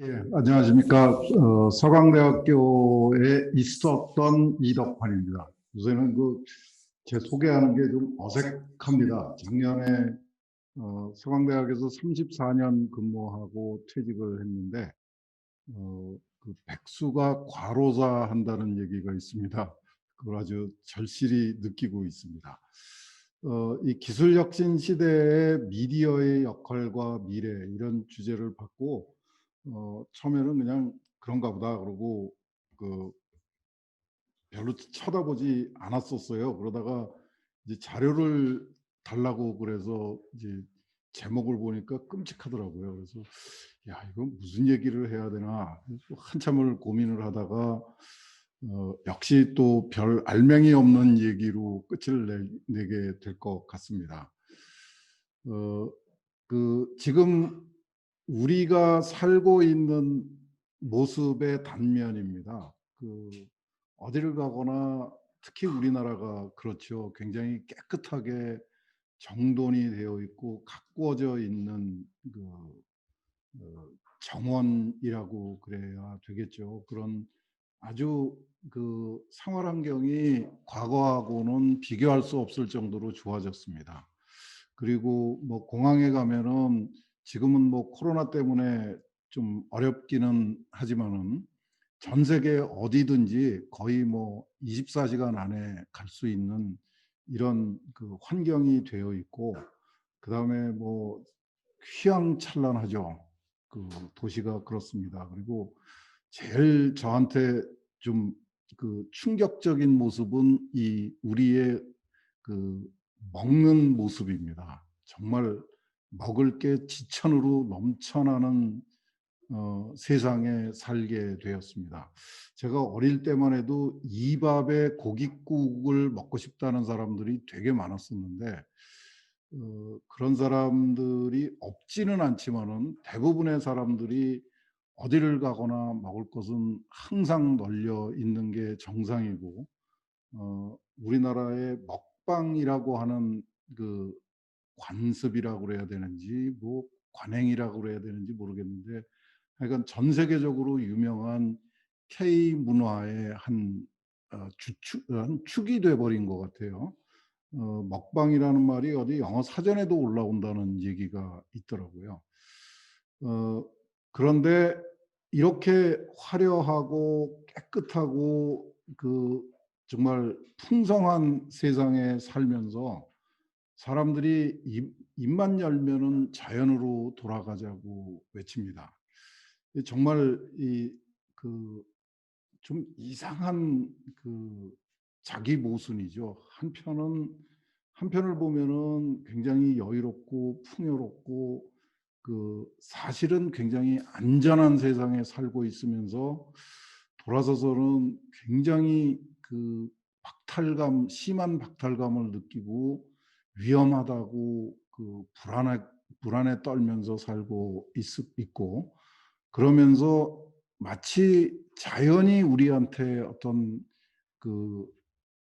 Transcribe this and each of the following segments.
예, 안녕하십니까. 서강대학교에 있었던 이덕환입니다. 요새는 제 소개하는 게 좀 어색합니다. 작년에 서강대학에서 34년 근무하고 퇴직을 했는데, 백수가 과로사한다는 얘기가 있습니다. 그걸 아주 절실히 느끼고 있습니다. 이 기술혁신 시대의 미디어의 역할과 미래 이런 주제를 받고 처음에는 그냥 그런가 보다 그러고 그 별로 쳐다보지 않았었어요. 그러다가 이제 자료를 달라고 그래서 이제 제목을 보니까 끔찍하더라고요. 그래서 야, 이건 무슨 얘기를 해야 되나 한참을 고민을 하다가 역시 또 별 알맹이 없는 얘기로 끝을 내게 될 것 같습니다. 어, 지금 우리가 살고 있는 모습의 단면입니다. 어디를 가거나 특히 우리나라가 그렇죠. 굉장히 깨끗하게 정돈이 되어 있고 가꾸어져 있는 정원이라고 그래야 되겠죠. 그런 아주 생활 환경이 과거하고는 비교할 수 없을 정도로 좋아졌습니다. 그리고 뭐 공항에 가면은 지금은 뭐 코로나 때문에 좀 어렵기는 하지만은 전 세계 어디든지 거의 뭐 24시간 안에 갈 수 있는 이런 환경이 되어 있고, 그다음에 뭐 휘황찬란하죠. 도시가 그렇습니다. 그리고 제일 저한테 좀 충격적인 모습은 이 우리의 그 먹는 모습입니다. 정말 먹을 게 지천으로 넘쳐나는 세상에 살게 되었습니다. 제가 어릴 때만 해도 이 밥에 고깃국을 먹고 싶다는 사람들이 되게 많았었는데 그런 사람들이 없지는 않지만은 대부분의 사람들이 어디를 가거나 먹을 것은 항상 널려 있는 게 정상이고, 우리나라의 먹방이라고 하는 그 관습이라고 그래야 되는지 뭐 관행이라고 그래야 되는지 모르겠는데, 하여간 전 세계적으로 유명한 K 문화의 한 축이 돼 버린 것 같아요. 먹방이라는 말이 어디 영어 사전에도 올라온다는 얘기가 있더라고요. 어, 그런데 이렇게 화려하고 깨끗하고 정말 풍성한 세상에 살면서 사람들이 입만 열면은 자연으로 돌아가자고 외칩니다. 정말 좀 이상한 자기 모순이죠. 한편을 보면은 굉장히 여유롭고 풍요롭고 사실은 굉장히 안전한 세상에 살고 있으면서 돌아서서는 굉장히 심한 박탈감을 느끼고 위험하다고 불안에 떨면서 살고 있고, 그러면서 마치 자연이 우리한테 어떤 그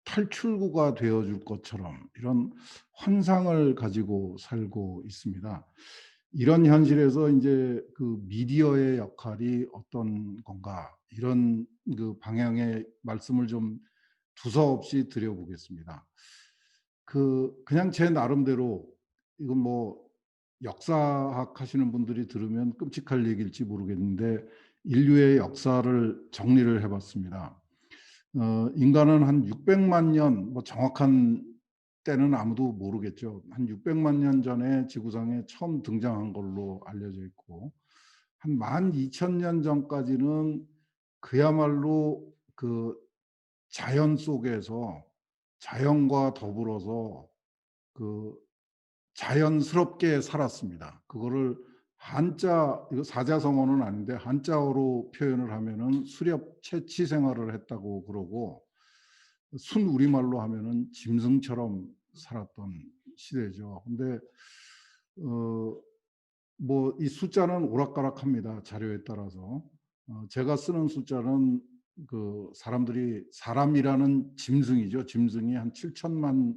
탈출구가 되어줄 것처럼 이런 환상을 가지고 살고 있습니다. 이런 현실에서 이제 미디어의 역할이 어떤 건가, 이런 방향의 말씀을 좀 두서없이 드려보겠습니다. 그냥 제 나름대로, 이건 뭐 역사학 하시는 분들이 들으면 끔찍할 얘기일지 모르겠는데 인류의 역사를 정리를 해봤습니다. 인간은 한 600만 년, 뭐 정확한 때는 아무도 모르겠죠. 한 600만 년 전에 지구상에 처음 등장한 걸로 알려져 있고, 한 12,000년 전까지는 그야말로 자연 속에서 자연과 더불어서 그 자연스럽게 살았습니다. 그거를 이거 사자성어는 아닌데 한자어로 표현을 하면은 수렵 채취 생활을 했다고 그러고, 순 우리말로 하면은 짐승처럼 살았던 시대죠. 근데 뭐 이 숫자는 오락가락합니다. 자료에 따라서. 제가 쓰는 숫자는 사람이라는 짐승이죠. 짐승이 한 7천만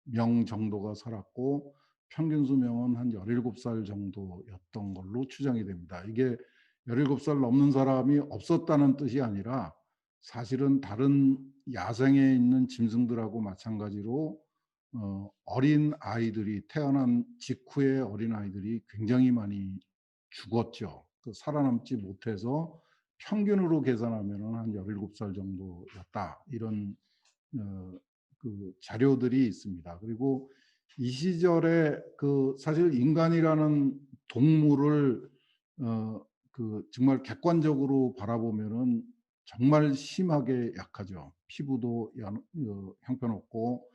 명 정도가 살았고 평균 수명은 한 17살 정도였던 걸로 추정이 됩니다. 이게 17살 넘는 사람이 없었다는 뜻이 아니라 사실은 다른 야생에 있는 짐승들하고 마찬가지로 어린 아이들이 태어난 직후에 어린 아이들이 굉장히 많이 죽었죠. 그 살아남지 못해서 평균으로 계산하면은 한 17살 정도였다. 이런 어 그 자료들이 있습니다. 그리고 이 시절에 그 사실 인간이라는 동물을 정말 객관적으로 바라보면은 정말 심하게 약하죠. 피부도 형편없고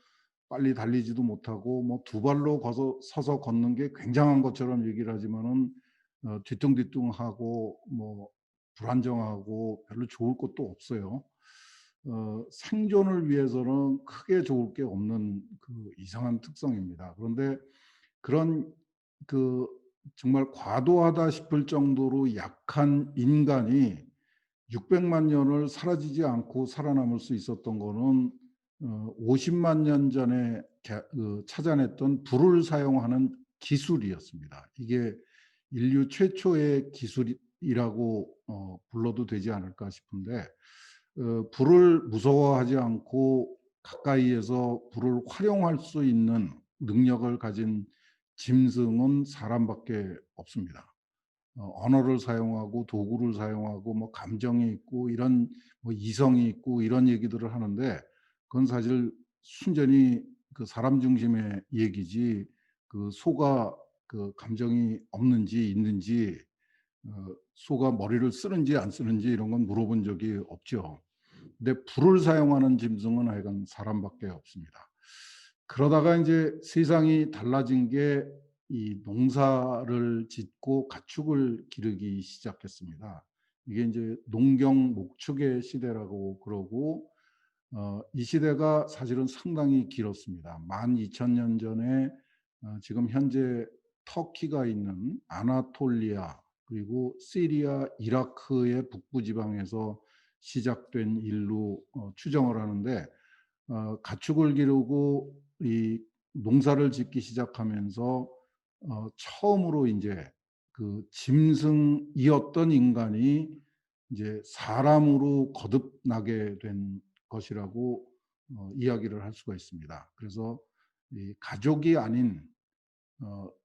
빨리 달리지도 못하고 뭐 두 발로 서서 걷는 게 굉장한 것처럼 얘기를 하지만은 뒤뚱뒤뚱하고 뭐 불안정하고 별로 좋을 것도 없어요. 생존을 위해서는 크게 좋을 게 없는 그 이상한 특성입니다. 그런데 그런 그 정말 과도하다 싶을 정도로 약한 인간이 600만 년을 사라지지 않고 살아남을 수 있었던 거는 50만 년 전에 찾아냈던 불을 사용하는 기술이었습니다. 이게 인류 최초의 기술이라고 불러도 되지 않을까 싶은데 불을 무서워하지 않고 가까이에서 불을 활용할 수 있는 능력을 가진 짐승은 사람밖에 없습니다. 언어를 사용하고 도구를 사용하고 뭐 감정이 있고 이런 뭐 이성이 있고 이런 얘기들을 하는데 그건 사실 순전히 그 사람 중심의 얘기지 그 소가 그 감정이 없는지 있는지 소가 머리를 쓰는지 안 쓰는지 이런 건 물어본 적이 없죠. 근데 불을 사용하는 짐승은 하여간 사람밖에 없습니다. 그러다가 이제 세상이 달라진 게 이 농사를 짓고 가축을 기르기 시작했습니다. 이게 이제 농경 목축의 시대라고 그러고 이 시대가 사실은 상당히 길었습니다. 12,000년 전에 지금 현재 터키가 있는 아나톨리아 그리고 시리아, 이라크의 북부 지방에서 시작된 일로 추정을 하는데 가축을 기르고 이 농사를 짓기 시작하면서 처음으로 인제 그 짐승이었던 인간이 이제 사람으로 거듭나게 된 것이라고 이야기를 할 수가 있습니다. 그래서 이 가족이 아닌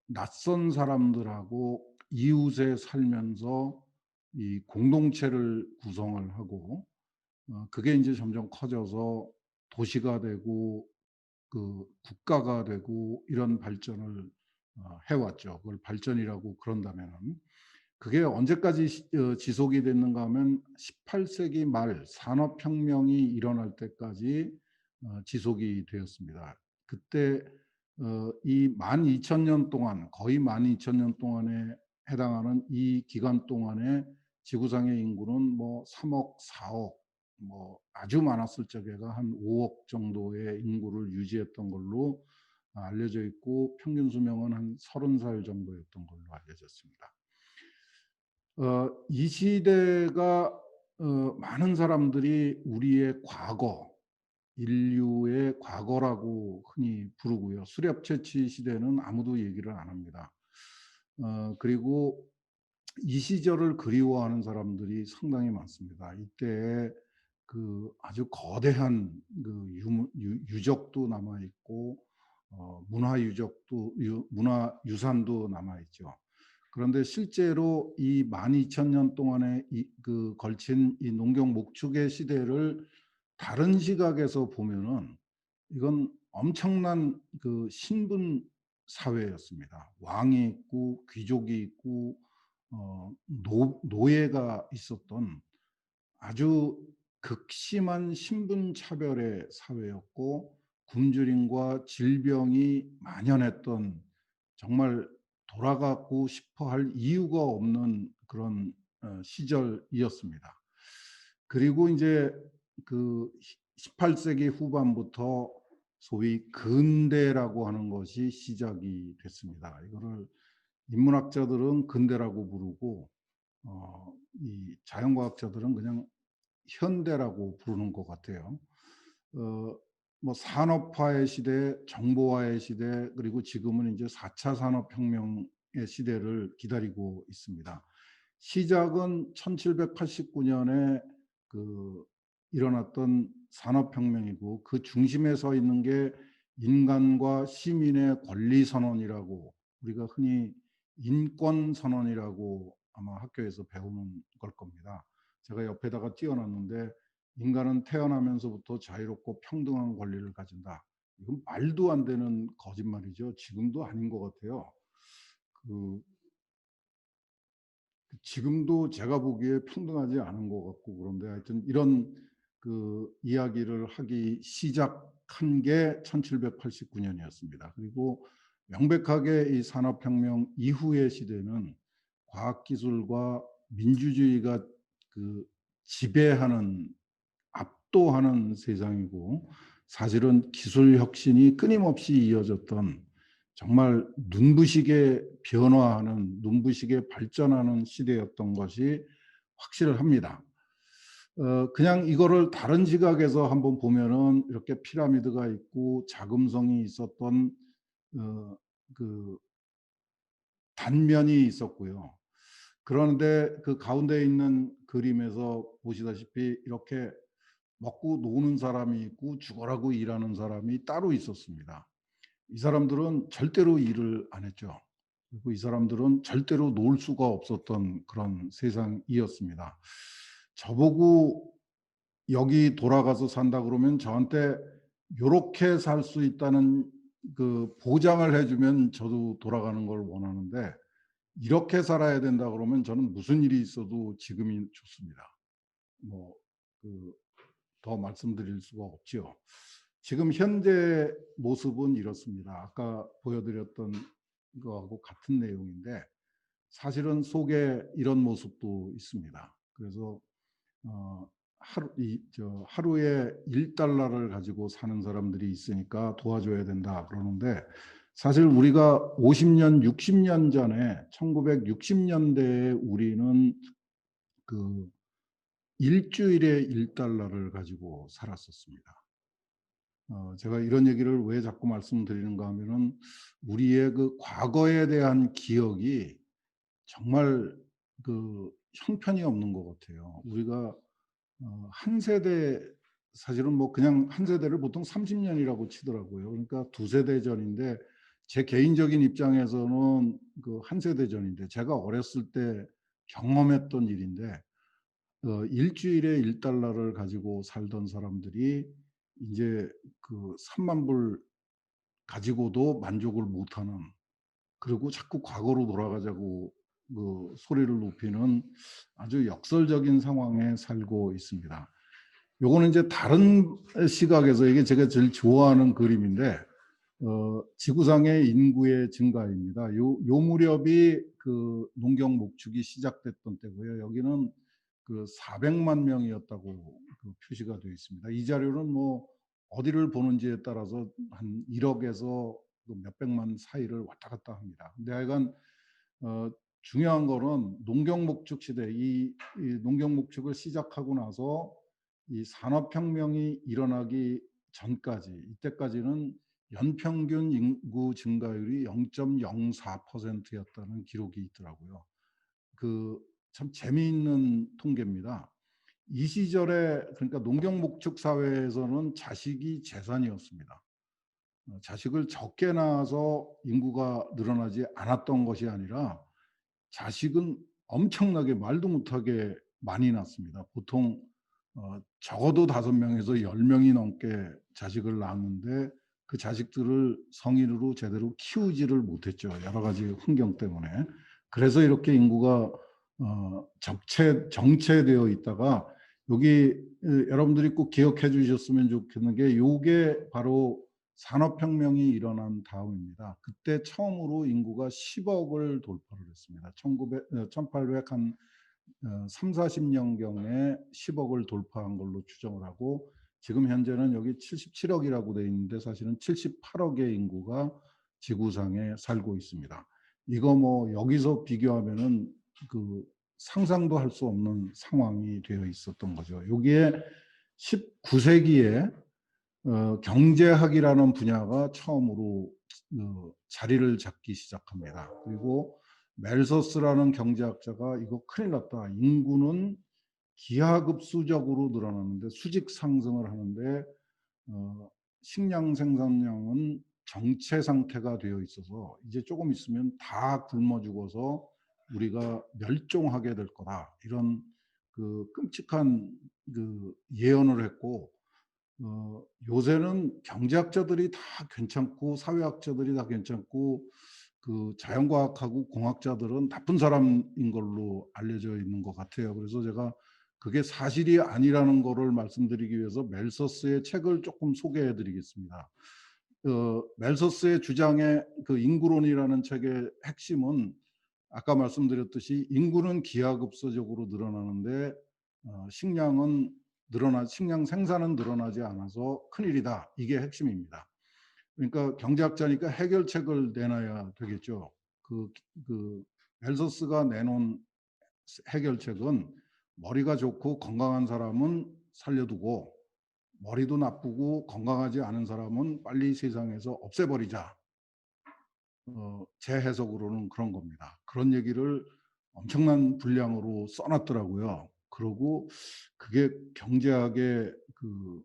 낯선 사람들하고 이웃에 살면서 이 공동체를 구성을 하고 그게 인제 점점 커져서 도시가 되고 그 국가가 되고 이런 발전을 해왔죠. 그걸 발전이라고 그런다면은. 그게 언제까지 지속이 됐는가 하면 18세기 말 산업혁명이 일어날 때까지 지속이 되었습니다. 그때 이 12,000년 동안 거의 12,000년 동안에 해당하는 이 기간 동안에 지구상의 인구는 뭐 3억, 4억 뭐 아주 많았을 적에가 한 5억 정도의 인구를 유지했던 걸로 알려져 있고 평균 수명은 한 30살 정도였던 걸로 알려졌습니다. 이 시대가 많은 사람들이 우리의 과거, 인류의 과거라고 흔히 부르고요. 수렵채취 시대는 아무도 얘기를 안 합니다. 그리고 이 시절을 그리워하는 사람들이 상당히 많습니다. 이때 그 아주 거대한 그 유적도 남아 있고 문화 유적도 문화 유산도 남아 있죠. 그런데 실제로 이 12,000년 동안에 그 걸친 이 농경 목축의 시대를 다른 시각에서 보면은 이건 엄청난 그 신분 사회였습니다. 왕이 있고 귀족이 있고 노예가 있었던 아주 극심한 신분 차별의 사회였고 굶주림과 질병이 만연했던 정말 돌아가고 싶어 할 이유가 없는 그런 시절이었습니다. 그리고 이제 그 18세기 후반부터 소위 근대라고 하는 것이 시작이 됐습니다. 이거를 인문학자들은 근대라고 부르고 이 자연과학자들은 그냥 현대라고 부르는 것 같아요. 어, 뭐 산업화의 시대, 정보화의 시대, 그리고 지금은 이제 4차 산업혁명의 시대를 기다리고 있습니다. 시작은 1789년에 그 일어났던 산업혁명이고 그 중심에 서 있는 게 인간과 시민의 권리선언이라고 우리가 흔히 인권선언이라고 아마 학교에서 배우는 걸 겁니다. 제가 옆에다가 띄워놨는데 인간은 태어나면서부터 자유롭고 평등한 권리를 가진다. 이건 말도 안 되는 거짓말이죠. 지금도 아닌 것 같아요. 지금도 제가 보기에 평등하지 않은 것 같고 그런데 하여튼 이런 이야기를 하기 시작한 게 1789년이었습니다. 그리고 명백하게 이 산업혁명 이후의 시대는 과학기술과 민주주의가 지배하는 압도하는 세상이고 사실은 기술 혁신이 끊임없이 이어졌던 정말 눈부시게 변화하는 눈부시게 발전하는 시대였던 것이 확실합니다. 그냥 이거를 다른 시각에서 한번 보면은 이렇게 피라미드가 있고 자금성이 있었던 그 단면이 있었고요. 그런데 그 가운데 있는 그림에서 보시다시피 이렇게 먹고 노는 사람이 있고 죽어라고 일하는 사람이 따로 있었습니다. 이 사람들은 절대로 일을 안 했죠. 그리고 이 사람들은 절대로 놀 수가 없었던 그런 세상이었습니다. 저보고 여기 돌아가서 산다 그러면 저한테 이렇게 살 수 있다는 그 보장을 해주면 저도 돌아가는 걸 원하는데 이렇게 살아야 된다 그러면 저는 무슨 일이 있어도 지금이 좋습니다. 더 말씀드릴 수가 없죠. 지금 현재 모습은 이렇습니다. 아까 보여드렸던 거하고 같은 내용인데 사실은 속에 이런 모습도 있습니다. 그래서 하루에 1달러를 가지고 사는 사람들이 있으니까 도와줘야 된다 그러는데 사실 우리가 50년, 60년 전에 1960년대에 우리는 일주일에 1달러를 가지고 살았었습니다. 제가 이런 얘기를 왜 자꾸 말씀드리는가 하면은 우리의 그 과거에 대한 기억이 정말 형편이 없는 것 같아요. 우리가 한 세대 사실은 그냥 한 세대를 보통 30년이라고 치더라고요. 그러니까 두 세대 전인데 제 개인적인 입장에서는 한 세대 전인데 제가 어렸을 때 경험했던 일인데 일주일에 1달러를 가지고 살던 사람들이 이제 3만 불 가지고도 만족을 못하는 그리고 자꾸 과거로 돌아가자고 소리를 높이는 아주 역설적인 상황에 살고 있습니다. 요거는 이제 다른 시각에서 이게 제가 제일 좋아하는 그림인데 지구상의 인구의 증가입니다. 요 무렵이 농경 목축이 시작됐던 때고요. 여기는 400만 명이었다고 표시가 되어 있습니다. 이 자료는 어디를 보는지에 따라서 한 1억에서 몇백만 사이를 왔다 갔다 합니다. 근데 하여간 중요한 거는 농경 목축 시대 이 농경 목축을 시작하고 나서 이 산업혁명이 일어나기 전까지 이때까지는 연평균 인구 증가율이 0.04%였다는 기록이 있더라고요. 참 재미있는 통계입니다. 이 시절에 그러니까 농경 목축 사회에서는 자식이 재산이었습니다. 자식을 적게 낳아서 인구가 늘어나지 않았던 것이 아니라 자식은 엄청나게 말도 못하게 많이 낳습니다. 보통 적어도 5명에서 10명이 넘게 자식을 낳았는데 그 자식들을 성인으로 제대로 키우지를 못했죠. 여러 가지 환경 때문에. 그래서 이렇게 인구가 정체되어 있다가 여기 여러분들이 꼭 기억해 주셨으면 좋겠는 게 이게 바로 산업혁명이 일어난 다음입니다. 그때 처음으로 인구가 10억을 돌파를 했습니다. 1800 한 3, 40년경에 10억을 돌파한 걸로 추정을 하고 지금 현재는 여기 77억이라고 되어 있는데 사실은 78억의 인구가 지구상에 살고 있습니다. 이거 여기서 비교하면은 상상도 할 수 없는 상황이 되어 있었던 거죠. 여기에 19세기에 경제학이라는 분야가 처음으로 자리를 잡기 시작합니다. 그리고 멜서스라는 경제학자가 이거 큰일 났다. 인구는 기하급수적으로 늘어나는데 수직 상승을 하는데 어 식량 생산량은 정체 상태가 되어 있어서 이제 조금 있으면 다 굶어 죽어서 우리가 멸종하게 될 거다. 이런 그 끔찍한 그 예언을 했고 요새는 경제학자들이 다 괜찮고 사회학자들이 다 괜찮고 그 자연과학하고 공학자들은 나쁜 사람인 걸로 알려져 있는 것 같아요. 그래서 제가 그게 사실이 아니라는 거를 말씀드리기 위해서 멜서스의 책을 조금 소개해 드리겠습니다. 멜서스의 주장의 그 인구론이라는 책의 핵심은 아까 말씀드렸듯이 인구는 기하급수적으로 늘어나는데 식량 생산은 늘어나지 않아서 큰일이다. 이게 핵심입니다. 그러니까 경제학자니까 해결책을 내놔야 되겠죠. 그, 그 멜서스가 내놓은 해결책은 머리가 좋고 건강한 사람은 살려두고 머리도 나쁘고 건강하지 않은 사람은 빨리 세상에서 없애버리자. 제 해석으로는 그런 겁니다. 그런 얘기를 엄청난 분량으로 써놨더라고요. 그러고 그게 경제학의 그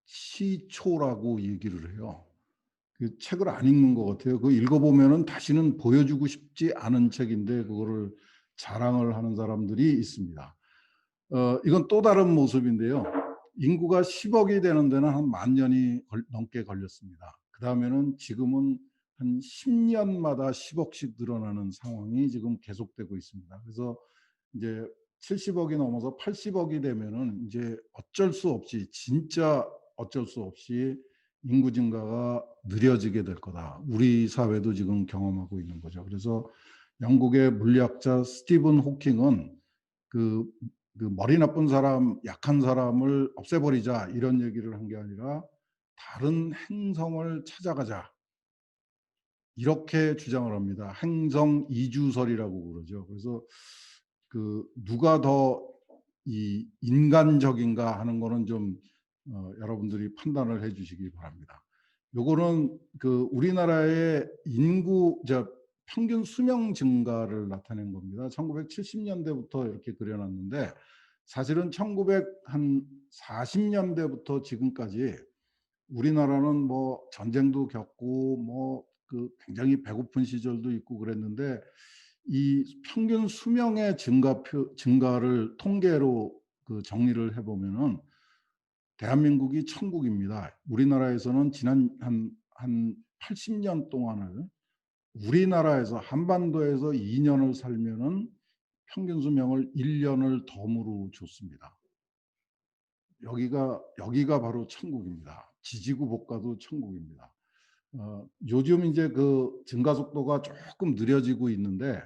시초라고 얘기를 해요. 그 책을 안 읽는 것 같아요. 그 읽어보면은 다시는 보여주고 싶지 않은 책인데 그거를 자랑을 하는 사람들이 있습니다. 이건 또 다른 모습인데요. 인구가 10억이 되는 데는 한 만 년이 넘게 걸렸습니다. 그 다음에는 지금은 한 10년마다 10억씩 늘어나는 상황이 지금 계속되고 있습니다. 그래서 이제 70억이 넘어서 80억이 되면은 이제 어쩔 수 없이 진짜 어쩔 수 없이 인구 증가가 느려지게 될 거다. 우리 사회도 지금 경험하고 있는 거죠. 그래서 영국의 물리학자 스티븐 호킹은 그, 그 머리 나쁜 사람, 약한 사람을 없애버리자 이런 얘기를 한 게 아니라 다른 행성을 찾아가자. 이렇게 주장을 합니다. 행성 이주설이라고 그러죠. 그래서 그 누가 더 이 인간적인가 하는 거는 좀 여러분들이 판단을 해 주시기 바랍니다. 요거는 그 우리나라의 인구 평균 수명 증가를 나타낸 겁니다. 1970년대부터 이렇게 그려놨는데 사실은 1940년대부터 지금까지 우리나라는 뭐 전쟁도 겪고 뭐 그 굉장히 배고픈 시절도 있고 그랬는데 이 평균 수명의 증가를 통계로 그 정리를 해보면은 대한민국이 천국입니다. 우리나라에서는 지난 한 80년 동안을 우리나라에서 한반도에서 2년을 살면은 평균 수명을 1년을 덤으로 줬습니다. 여기가 바로 천국입니다. 지지구 볶아도 천국입니다. 요즘 이제 그 증가 속도가 조금 느려지고 있는데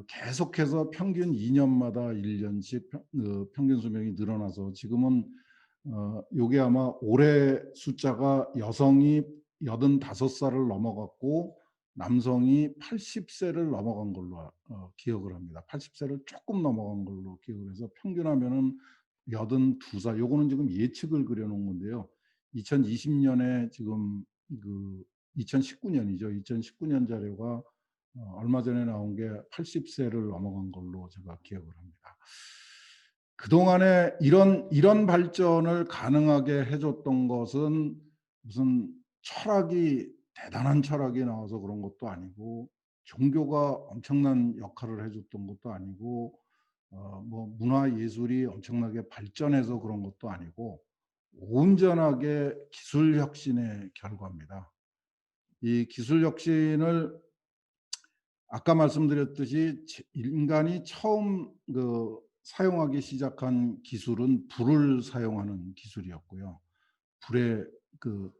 계속해서 평균 2년마다 1년씩 평균 수명이 늘어나서 지금은 요게 아마 올해 숫자가 여성이 85살을 넘어갔고 남성이 80세를 넘어간 걸로 기억을 합니다. 80세를 조금 넘어간 걸로 기억을 해서 평균하면은 82살. 요거는 지금 예측을 그려놓은 건데요. 2020년에 지금 그 2019년이죠. 2019년 자료가 얼마 전에 나온 게 80세를 넘어간 걸로 제가 기억을 합니다. 그동안에 이런 발전을 가능하게 해줬던 것은 무슨 대단한 철학이 나와서 그런 것도 아니고 종교가 엄청난 역할을 해줬던 것도 아니고 뭐 문화 예술이 엄청나게 발전해서 그런 것도 아니고 온전하게 기술 혁신의 결과입니다. 이 기술 혁신을 아까 말씀드렸듯이 인간이 처음 사용하기 시작한 기술은 불을 사용하는 기술이었고요. 불에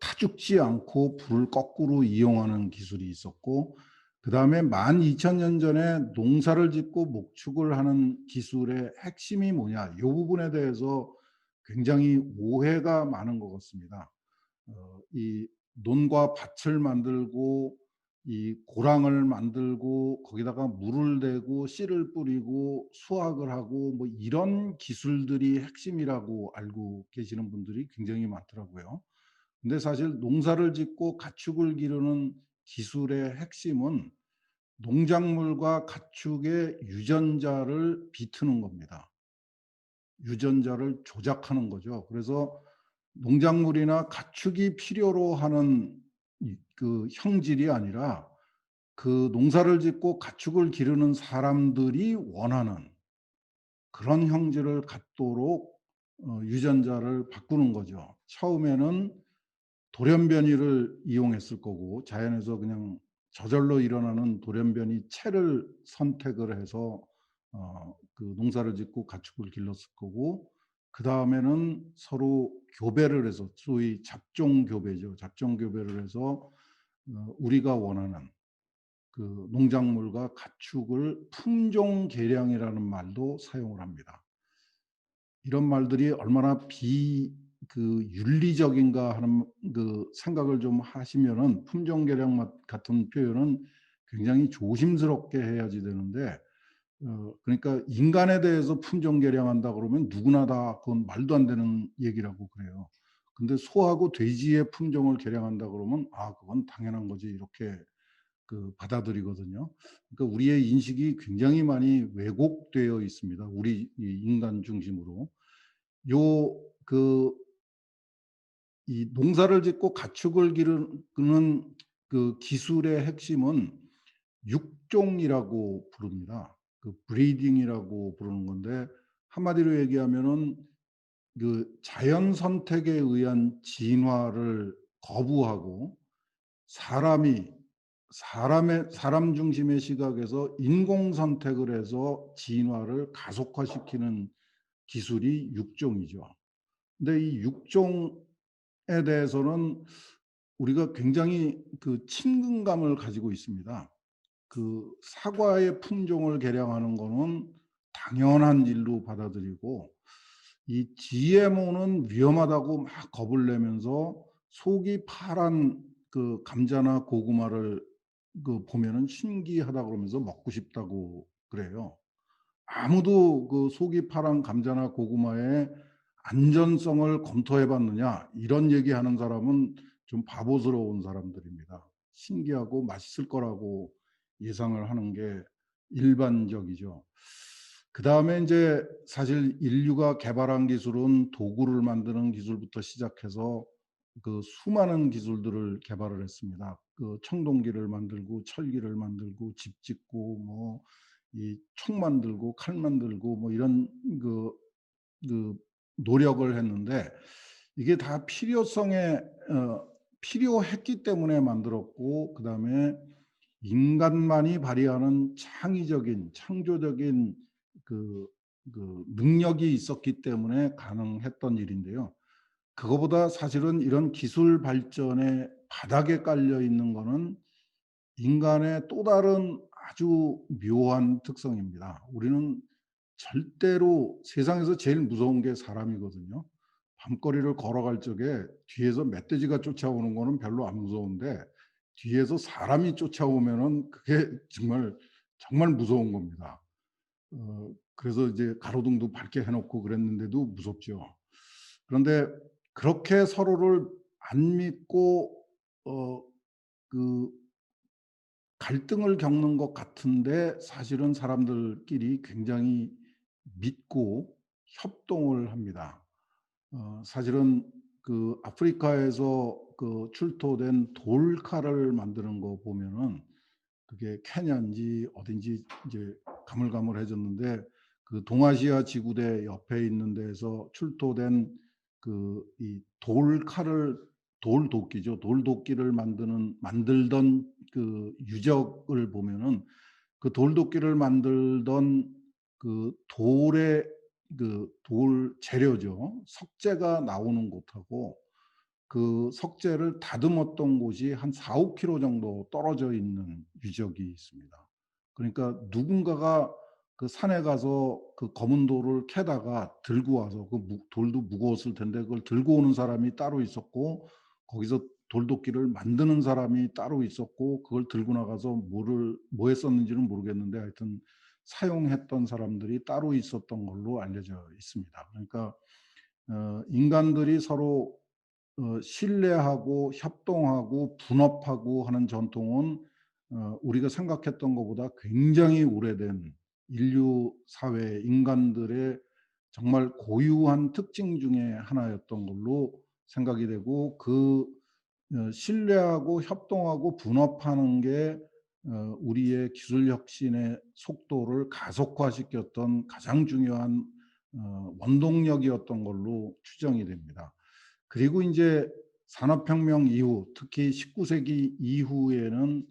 타죽지 않고 불을 거꾸로 이용하는 기술이 있었고 그다음에 12,000년 전에 농사를 짓고 목축을 하는 기술의 핵심이 뭐냐 이 부분에 대해서 굉장히 오해가 많은 것 같습니다. 이 논과 밭을 만들고 이 고랑을 만들고 거기다가 물을 대고 씨를 뿌리고 수확을 하고 뭐 이런 기술들이 핵심이라고 알고 계시는 분들이 굉장히 많더라고요. 근데 사실 농사를 짓고 가축을 기르는 기술의 핵심은 농작물과 가축의 유전자를 비트는 겁니다. 유전자를 조작하는 거죠. 그래서 농작물이나 가축이 필요로 하는 그 형질이 아니라 그 농사를 짓고 가축을 기르는 사람들이 원하는 그런 형질을 갖도록 유전자를 바꾸는 거죠. 처음에는 돌연변이를 이용했을 거고, 자연에서 그냥 저절로 일어나는 돌연변이체를 선택을 해서 그 농사를 짓고 가축을 길렀을 거고, 그다음에는 서로 교배를 해서, 소위 잡종 교배죠. 잡종 교배를 해서 우리가 원하는 그 농작물과 가축을 품종 개량이라는 말도 사용을 합니다. 이런 말들이 얼마나 윤리적인가 하는 그 생각을 좀 하시면은, 품종 개량 같은 표현은 굉장히 조심스럽게 해야지 되는데, 그러니까 인간에 대해서 품종 개량한다 그러면 누구나 다 그건 말도 안 되는 얘기라고 그래요. 근데 소하고 돼지의 품종을 개량한다 그러면 그건 당연한 거지, 이렇게 그 받아들이거든요. 그러니까 우리의 인식이 굉장히 많이 왜곡되어 있습니다. 우리 이 인간 중심으로. 요 그 이 농사를 짓고 가축을 기르는 그 기술의 핵심은 육종이라고 부릅니다. 그 브리딩이라고 부르는 건데, 한마디로 얘기하면은 그 자연 선택에 의한 진화를 거부하고, 사람이 사람 중심의 시각에서 인공 선택을 해서 진화를 가속화시키는 기술이 육종이죠. 근데 이 육종에 대해서는 우리가 굉장히 그 친근감을 가지고 있습니다. 그 사과의 품종을 개량하는 거는 당연한 일로 받아들이고, 이 GMO는 위험하다고 막 겁을 내면서 속이 파란 그 감자나 고구마를 그 보면은 신기하다 그러면서 먹고 싶다고 그래요. 아무도 그 속이 파란 감자나 고구마의 안전성을 검토해 봤느냐, 이런 얘기하는 사람은 좀 바보스러운 사람들입니다. 신기하고 맛있을 거라고 예상을 하는 게 일반적이죠. 그다음에 이제 사실 인류가 개발한 기술은 도구를 만드는 기술부터 시작해서 그 수많은 기술들을 개발을 했습니다. 그 청동기를 만들고 철기를 만들고 집 짓고 뭐 이 총 만들고 칼 만들고 뭐 이런 그 그 노력을 했는데, 이게 다 필요했기 때문에 만들었고, 그다음에 인간만이 발휘하는 창의적인 창조적인 그 능력이 있었기 때문에 가능했던 일인데요. 그거보다 사실은 이런 기술 발전의 바닥에 깔려 있는 거는 인간의 또 다른 아주 묘한 특성입니다. 우리는 절대로 세상에서 제일 무서운 게 사람이거든요. 밤거리를 걸어갈 적에 뒤에서 멧돼지가 쫓아오는 거는 별로 안 무서운데, 뒤에서 사람이 쫓아오면은 그게 정말 정말 무서운 겁니다. 그래서 이제 가로등도 밝게 해 놓고 그랬는데도 무섭죠. 그런데 그렇게 서로를 안 믿고 그 갈등을 겪는 것 같은데, 사실은 사람들끼리 굉장히 믿고 협동을 합니다. 사실은 그 아프리카에서 그 출토된 돌칼을 만드는 거 보면은, 그게 케냐인지 어딘지 이제 가물가물해졌는데, 그 동아시아 지구대 옆에 있는 데에서 출토된 그 이 돌칼을, 돌도끼죠. 돌도끼를 만들던 그 유적을 보면은, 그 돌도끼를 만들던 그 돌의 그 돌 재료죠. 석재가 나오는 곳하고 그 석재를 다듬었던 곳이 한 4-5 킬로 정도 떨어져 있는 유적이 있습니다. 그러니까 누군가가 그 산에 가서 그 검은 돌을 캐다가 들고 와서, 그 돌도 무거웠을 텐데 그걸 들고 오는 사람이 따로 있었고, 거기서 돌도끼를 만드는 사람이 따로 있었고, 그걸 들고 나가서 뭐에 썼는지는 모르겠는데 하여튼 사용했던 사람들이 따로 있었던 걸로 알려져 있습니다. 그러니까 인간들이 서로 신뢰하고 협동하고 분업하고 하는 전통은 우리가 생각했던 것보다 굉장히 오래된 인류 사회 인간들의 정말 고유한 특징 중에 하나였던 걸로 생각이 되고, 신뢰하고 협동하고 분업하는 게 우리의 기술 혁신의 속도를 가속화시켰던 가장 중요한 원동력이었던 걸로 추정이 됩니다. 그리고 이제 산업혁명 이후, 특히 19세기 이후에는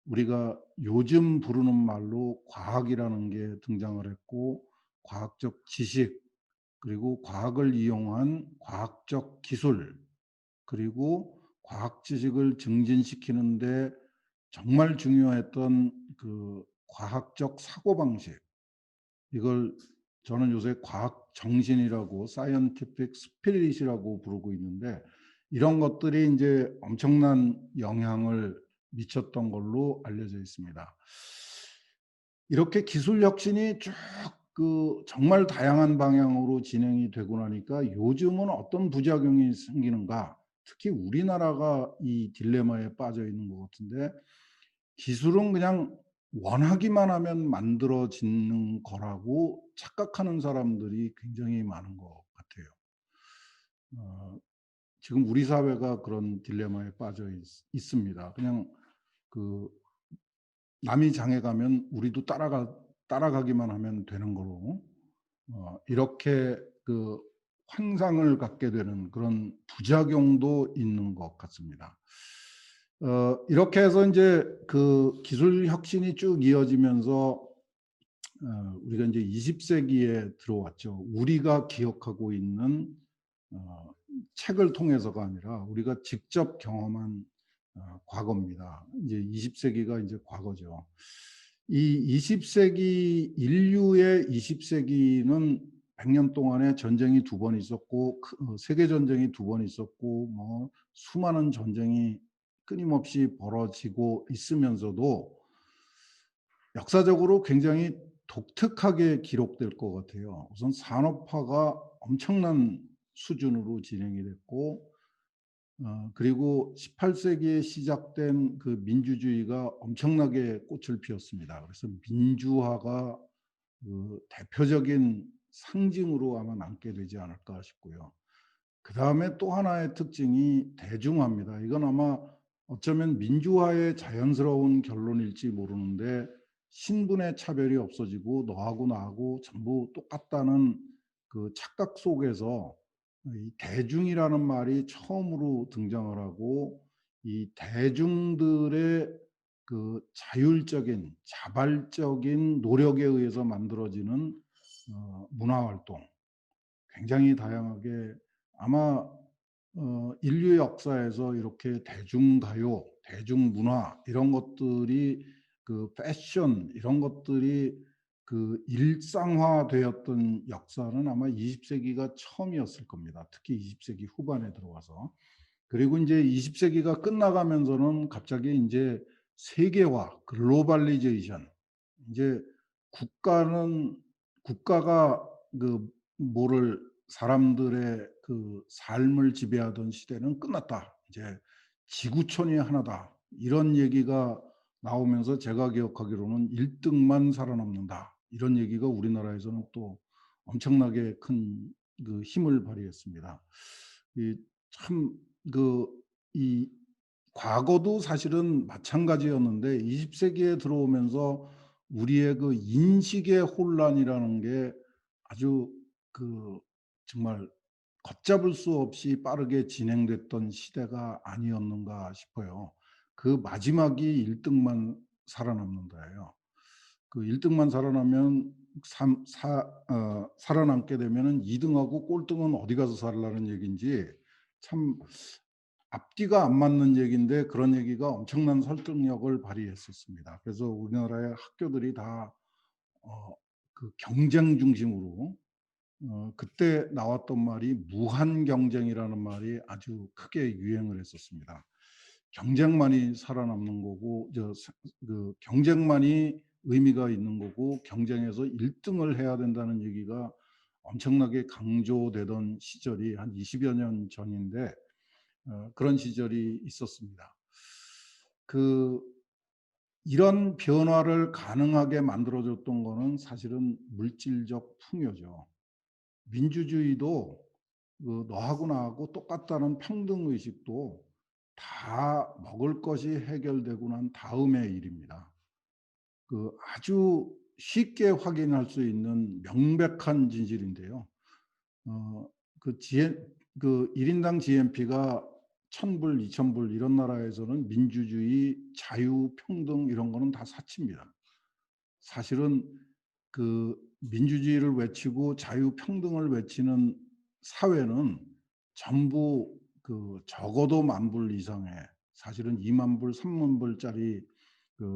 우리가 요즘 부르는 말로 과학이라는 게 등장을 했고, 과학적 지식, 그리고 과학을 이용한 과학적 기술, 그리고 과학 지식을 증진시키는데 정말 중요했던 그 과학적 사고방식, 이걸 저는 요새 과학 정신이라고, 사이언티픽 스피릿이라고 부르고 있는데, 이런 것들이 이제 엄청난 영향을 미쳤던 걸로 알려져 있습니다. 이렇게 기술 혁신이 쭉 정말 다양한 방향으로 진행이 되고 나니까 요즘은 어떤 부작용이 생기는가, 특히 우리나라가 이 딜레마에 빠져 있는 것 같은데, 기술은 그냥 원하기만 하면 만들어지는 거라고 착각하는 사람들이 굉장히 많은 것 같아요. 지금 우리 사회가 그런 딜레마에 빠져 있습니다. 그냥 그 남이 장에 가면 우리도 따라가기만 하면 되는 거로, 이렇게 환상을 갖게 되는 그런 부작용도 있는 것 같습니다. 이렇게 해서 이제 기술 혁신이 쭉 이어지면서 우리가 이제 20세기에 들어왔죠. 우리가 기억하고 있는 책을 통해서가 아니라 우리가 직접 경험한 과거입니다. 이제 20세기가 이제 과거죠. 이 20세기 인류의 20세기는 100년 동안에 전쟁이 2번 있었고, 세계 전쟁이 2번 있었고, 뭐 수많은 전쟁이 끊임없이 벌어지고 있으면서도 역사적으로 굉장히 독특하게 기록될 것 같아요. 우선 산업화가 엄청난 수준으로 진행이 됐고, 그리고 18세기에 시작된 그 민주주의가 엄청나게 꽃을 피웠습니다. 그래서 민주화가 대표적인 상징으로 아마 남게 되지 않을까 싶고요. 그 다음에 또 하나의 특징이 대중화입니다. 이건 아마 어쩌면 민주화의 자연스러운 결론일지 모르는데, 신분의 차별이 없어지고 너하고 나하고 전부 똑같다는 그 착각 속에서 이 대중이라는 말이 처음으로 등장을 하고, 이 대중들의 그 자율적인 자발적인 노력에 의해서 만들어지는 문화활동, 굉장히 다양하게, 아마 인류 역사에서 이렇게 대중가요, 대중문화 이런 것들이, 패션 이런 것들이 일상화되었던 역사는 아마 20세기가 처음이었을 겁니다. 특히 20세기 후반에 들어와서. 그리고 이제 20세기가 끝나가면서는 갑자기 이제 세계화, 글로벌리제이션, 이제 국가가 뭐를, 사람들의 삶을 지배하던 시대는 끝났다. 이제 지구촌이 하나다. 이런 얘기가 나오면서 제가 기억하기로는 1등만 살아남는다. 이런 얘기가 우리나라에서는 또 엄청나게 큰 힘을 발휘했습니다. 참, 이 과거도 사실은 마찬가지였는데 20세기에 들어오면서 우리의 인식의 혼란이라는 게 아주 정말 걷잡을 수 없이 빠르게 진행됐던 시대가 아니었는가 싶어요. 그 마지막이 1등만 살아남는다예요. 1등만 살아나면 살아남게 되면은 2등하고 꼴등은 어디 가서 살라는 얘기인지, 참 앞뒤가 안 맞는 얘기인데 그런 얘기가 엄청난 설득력을 발휘했었습니다. 그래서 우리나라의 학교들이 다 경쟁 중심으로, 그때 나왔던 말이 무한 경쟁이라는 말이 아주 크게 유행을 했었습니다. 경쟁만이 살아남는 거고, 경쟁만이 의미가 있는 거고, 경쟁에서 1등을 해야 된다는 얘기가 엄청나게 강조되던 시절이 한 20여 년 전인데, 그런 시절이 있었습니다. 이런 변화를 가능하게 만들어줬던 거는 사실은 물질적 풍요죠. 민주주의도 너하고 나하고 똑같다는 평등 의식도 다 먹을 것이 해결되고 난 다음의 일입니다. 아주 쉽게 확인할 수 있는 명백한 진실인데요. 어 그 GN 그 1 인당 GNP가 1,000불, 2,000불 이런 나라에서는 민주주의, 자유, 평등 이런 거는 다 사치입니다. 사실은 민주주의를 외치고 자유, 평등을 외치는 사회는 전부 적어도 10,000불 이상의, 사실은 20,000불, 30,000불짜리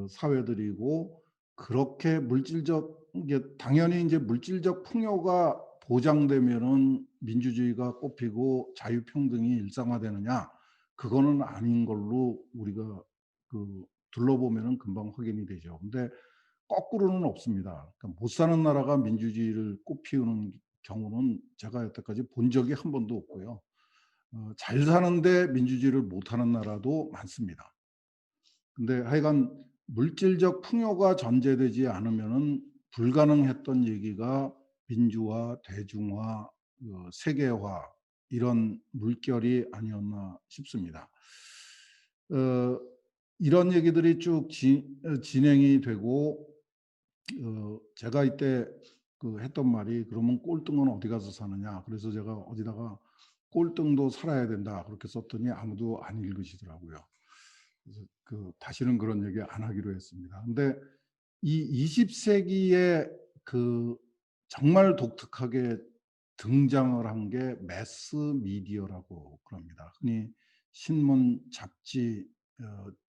사회들이고, 그렇게 물질적, 이게 당연히 인제 물질적 풍요가 보장되면은 민주주의가 꽃피고 자유평등이 일상화되느냐? 그거는 아닌 걸로 우리가 둘러보면은 금방 확인이 되죠. 근데 거꾸로는 없습니다. 그러니까 못 사는 나라가 민주주의를 꽃피우는 경우는 제가 여태까지 본 적이 한 번도 없고요. 잘 사는데 민주주의를 못하는 나라도 많습니다. 근데 하여간 물질적 풍요가 전제되지 않으면은 불가능했던 얘기가 민주화, 대중화, 세계화 이런 물결이 아니었나 싶습니다. 어 이런 얘기들이 쭉 진행이 되고, 제가 이때 했던 말이 "그러면 꼴등은 어디 가서 사느냐." 그래서 제가 어디다가 "꼴등도 살아야 된다." 그렇게 썼더니 아무도 안 읽으시더라고요. 그래서 다시는 그런 얘기 안 하기로 했습니다. 근데 이 20 세기에 그 정말 독특하게 등장을 한 게 매스 미디어라고 그럽니다. 흔히 신문, 잡지,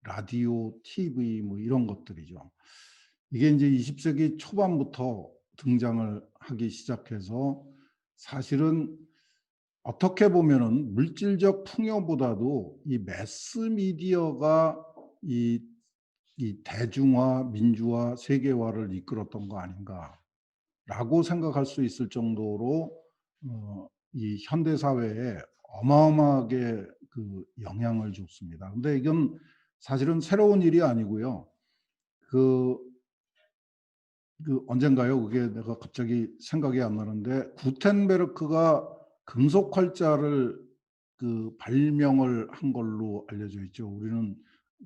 라디오, TV 뭐 이런 것들이죠. 이게 인제 20 세기 초반부터 등장을 하기 시작해서, 사실은 어떻게 보면은 물질적 풍요보다도 이 매스 미디어가 이 대중화, 민주화, 세계화를 이끌었던 거 아닌가라고 생각할 수 있을 정도로 이 현대 사회에 어마어마하게 영향을 줬습니다. 근데 이건 사실은 새로운 일이 아니고요. 그 언젠가요? 그게 내가 갑자기 생각이 안 나는데, 구텐베르크가 금속 활자를 발명을 한 걸로 알려져 있죠.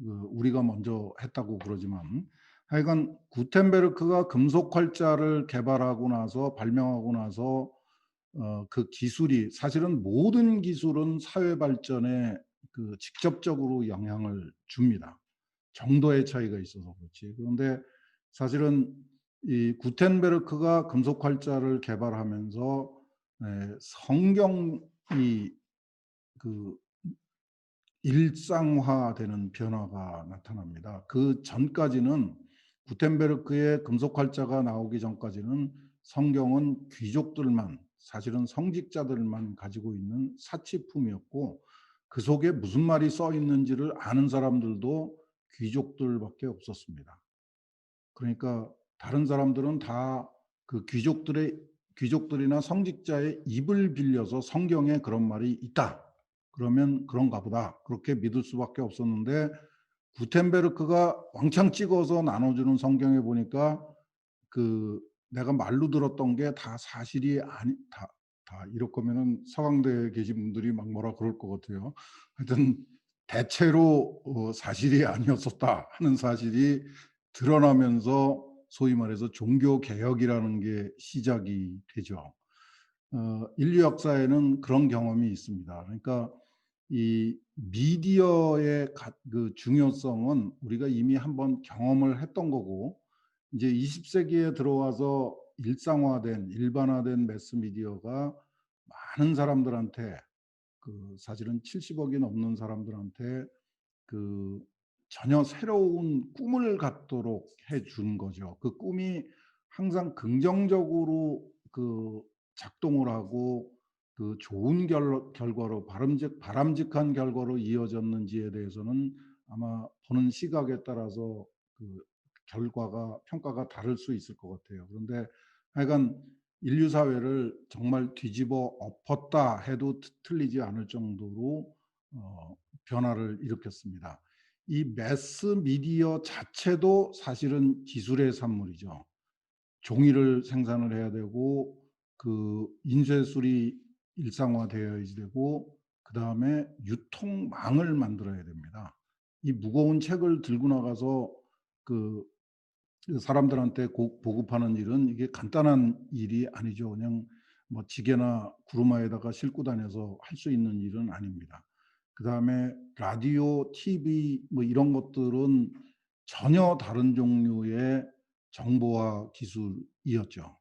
우리가 먼저 했다고 그러지만, 하여간 구텐베르크가 금속 활자를 개발하고 나서, 발명하고 나서 그 기술이, 사실은 모든 기술은 사회 발전에 직접적으로 영향을 줍니다. 정도의 차이가 있어서 그렇지. 그런데 사실은 이 구텐베르크가 금속 활자를 개발하면서 성경이 그 일상화되는 변화가 나타납니다. 그전까지는, 구텐베르크의 금속 활자가 나오기 전까지는 성경은 귀족들만, 사실은 성직자들만 가지고 있는 사치품이었고, 그 속에 무슨 말이 써 있는지를 아는 사람들도 귀족들밖에 없었습니다. 그러니까 다른 사람들은 다 귀족들이나 성직자의 입을 빌려서 "성경에 그런 말이 있다." 그러면 "그런가 보다." 그렇게 믿을 수밖에 없었는데, 구텐베르크가 왕창 찍어서 나눠주는 성경에 보니까 내가 말로 들었던 게 다 사실이 아니, 이럴 거면은 서강대에 계신 분들이 막 뭐라 그럴 것 같아요. 하여튼 대체로 사실이 아니었었다 하는 사실이 드러나면서, 소위 말해서 종교 개혁이라는 게 시작이 되죠. 인류 역사에는 그런 경험이 있습니다. 그러니까 이 미디어의 중요성은 우리가 이미 한번 경험을 했던 거고, 이제 20 세기에 들어와서 일반화된 매스 미디어가 많은 사람들한테, 사실은 70억이 넘는 사람들한테 그 전혀 새로운 꿈을 갖도록 해준 거죠. 그 꿈이 항상 긍정적으로 작동을 하고 좋은 결과로, 바람직한 결과로 이어졌는지에 대해서는 아마 보는 시각에 따라서 평가가 다를 수 있을 것 같아요. 그런데 하여간 인류 사회를 정말 뒤집어 엎었다 해도 틀리지 않을 정도로 변화를 일으켰습니다. 이 매스 미디어 자체도 사실은 기술의 산물이죠. 종이를 생산을 해야 되고 그 인쇄술이 일상화되어야 되고 그다음에 유통망을 만들어야 됩니다. 이 무거운 책을 들고 나가서 그 사람들한테 보급하는 일은 이게 간단한 일이 아니죠. 그냥 뭐 지게나 구루마에다가 싣고 다녀서 할 수 있는 일은 아닙니다. 그다음에 라디오, TV 뭐 이런 것들은 전혀 다른 종류의 정보화 기술이었죠.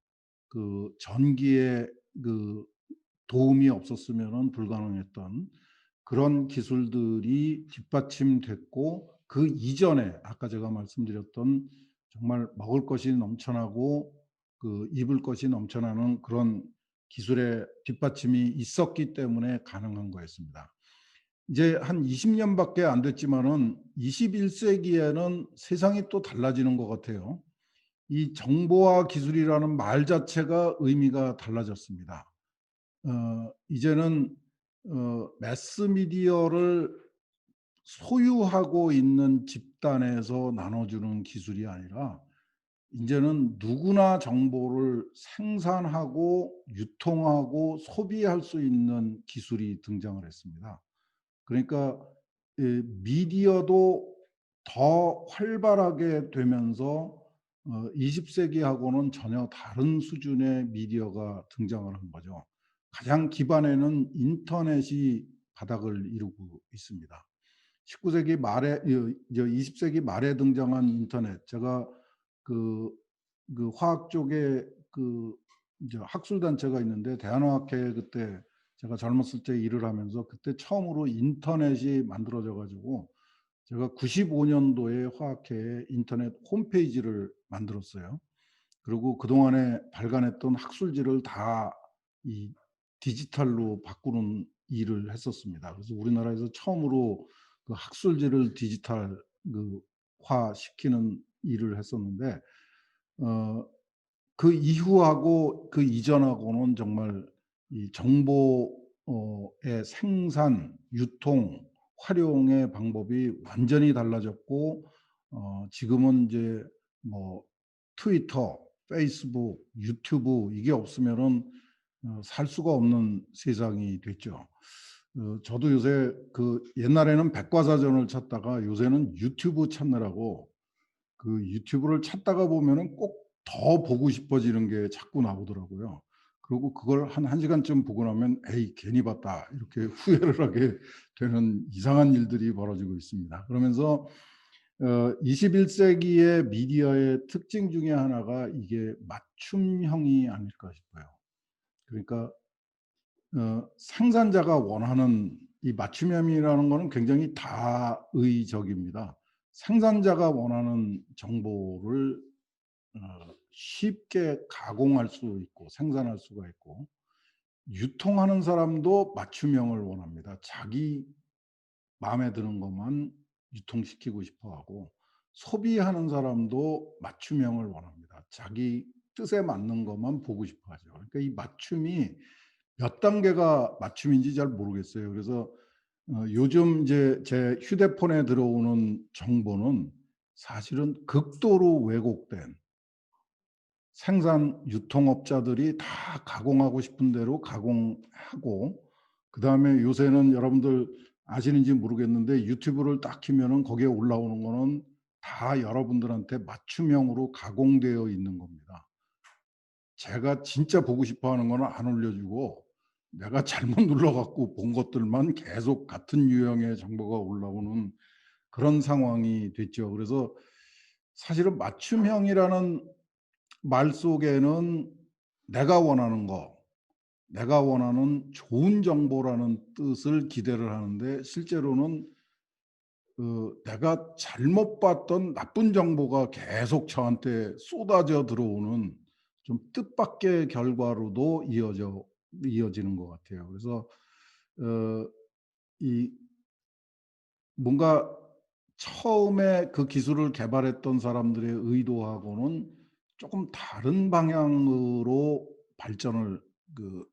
그 전기의 그 도움이 없었으면은 불가능했던 그런 기술들이 뒷받침됐고 그 이전에 아까 제가 말씀드렸던 정말 먹을 것이 넘쳐나고 그 입을 것이 넘쳐나는 그런 기술의 뒷받침이 있었기 때문에 가능한 거였습니다. 이제 한 20 년밖에 안 됐지만은 21 세기에는 세상이 또 달라지는 것 같아요. 이 정보화 기술이라는 말 자체가 의미가 달라졌습니다. 이제는 매스 미디어를 소유하고 있는 집단에서 나눠주는 기술이 아니라 인제는 누구나 정보를 생산하고 유통하고 소비할 수 있는 기술이 등장을 했습니다. 그러니까 이 미디어도 더 활발하게 되면서 20 세기하고는 전혀 다른 수준의 미디어가 등장을 한 거죠. 가장 기반에는 인터넷이 바닥을 이루고 있습니다. 19 세기 말에 20 세기 말에 등장한 인터넷 제가 그 화학 쪽에 이제 학술 단체가 있는데 대한화학회 그때 제가 젊었을 때 일을 하면서 그때 처음으로 인터넷이 만들어져 가지고 제가 95 년도에 화학회에 인터넷 홈페이지를 만들었어요. 그리고 그동안에 발간했던 학술지를 다 이 디지털로 바꾸는 일을 했었습니다. 그래서 우리나라에서 처음으로 그 학술지를 디지털 화시키는 일을 했었는데 어 그 이후하고 그 이전하고는 정말 이 정보의 생산, 유통, 활용의 방법이 완전히 달라졌고 지금은 이제 뭐 트위터, 페이스북, 유튜브 이게 없으면은 살 수가 없는 세상이 됐죠. 저도 요새 그 옛날에는 백과사전을 찾다가 요새는 유튜브 찾느라고 그 유튜브를 찾다가 보면은 꼭 더 보고 싶어지는 게 자꾸 나오더라고요. 그리고 그걸 한 1 시간쯤 보고 나면 '에이 괜히 봤다.' 이렇게 후회를 하게 되는 이상한 일들이 벌어지고 있습니다. 그러면서 21 세기의 미디어의 특징 중에 하나가 이게 맞춤형이 아닐까 싶어요. 그러니까 생산자가 원하는 이 맞춤형이라는 거는 굉장히 다의적입니다. 생산자가 원하는 정보를 쉽게 가공할 수 있고 생산할 수가 있고 유통하는 사람도 맞춤형을 원합니다. 자기 마음에 드는 것만 유통시키고 싶어 하고 소비하는 사람도 맞춤형을 원합니다. 자기 뜻에 맞는 것만 보고 싶어 하죠. 그러니까 이 맞춤이 몇 단계가 맞춤인지 잘 모르겠어요. 그래서 요즘 이제 제 휴대폰에 들어오는 정보는 사실은 극도로 왜곡된 생산 유통업자들이 다 가공하고 싶은 대로 가공하고 그다음에 요새는 여러분들 아시는지 모르겠는데 유튜브를 딱 키면은 거기에 올라오는 거는 다 여러분들한테 맞춤형으로 가공되어 있는 겁니다. 제가 진짜 보고 싶어 하는 거는 안 올려주고 내가 잘못 눌러 갖고 본 것들만 계속 같은 유형의 정보가 올라오는 그런 상황이 됐죠. 그래서 사실은 맞춤형이라는 말 속에는 내가 원하는 거, 내가 원하는 좋은 정보라는 뜻을 기대를 하는데 실제로는 내가 잘못 봤던 나쁜 정보가 계속 저한테 쏟아져 들어오는 좀 뜻밖의 결과로도 이어지는 것 같아요. 그래서 어 이 뭔가 처음에 그 기술을 개발했던 사람들의 의도하고는 조금 다른 방향으로 발전을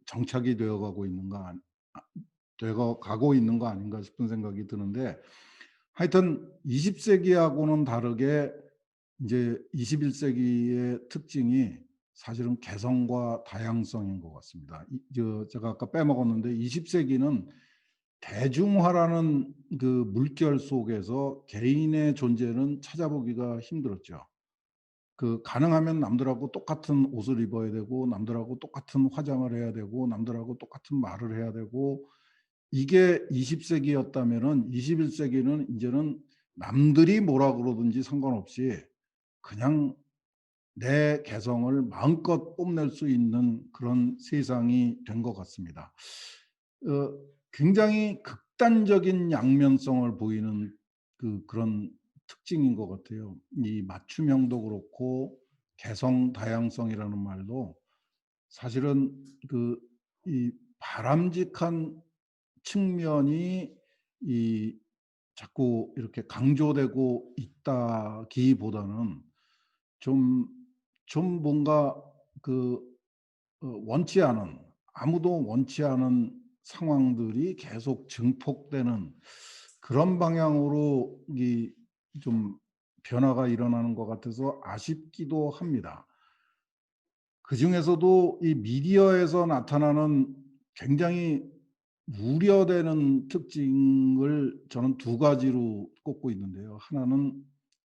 정착이 되어 가고 있는 거 아닌가 싶은 생각이 드는데 하여튼 20 세기하고는 다르게 이제 21 세기의 특징이 사실은 개성과 다양성인 것 같습니다. 제가 아까 빼먹었는데 20 세기는 대중화라는 그 물결 속에서 개인의 존재는 찾아보기가 힘들었죠. 가능하면 남들하고 똑같은 옷을 입어야 되고 남들하고 똑같은 화장을 해야 되고 남들하고 똑같은 말을 해야 되고, 이게 20 세기였다면은 21 세기는 인제는 남들이 뭐라 그러든지 상관없이 그냥 내 개성을 마음껏 뽐낼 수 있는 그런 세상이 된 것 같습니다. 어 굉장히 극단적인 양면성을 보이는 그런 특징인 것 같아요. 이 맞춤형도 그렇고 개성 다양성이라는 말도 사실은 이 바람직한 측면이 이 자꾸 이렇게 강조되고 있다기보다는 좀 뭔가 그 원치 않은, 아무도 원치 않은 상황들이 계속 증폭되는 그런 방향으로 이 좀 변화가 일어나는 것 같아서 아쉽기도 합니다. 그중에서도 이 미디어에서 나타나는 굉장히 우려되는 특징을 저는 두 가지로 꼽고 있는데요. 하나는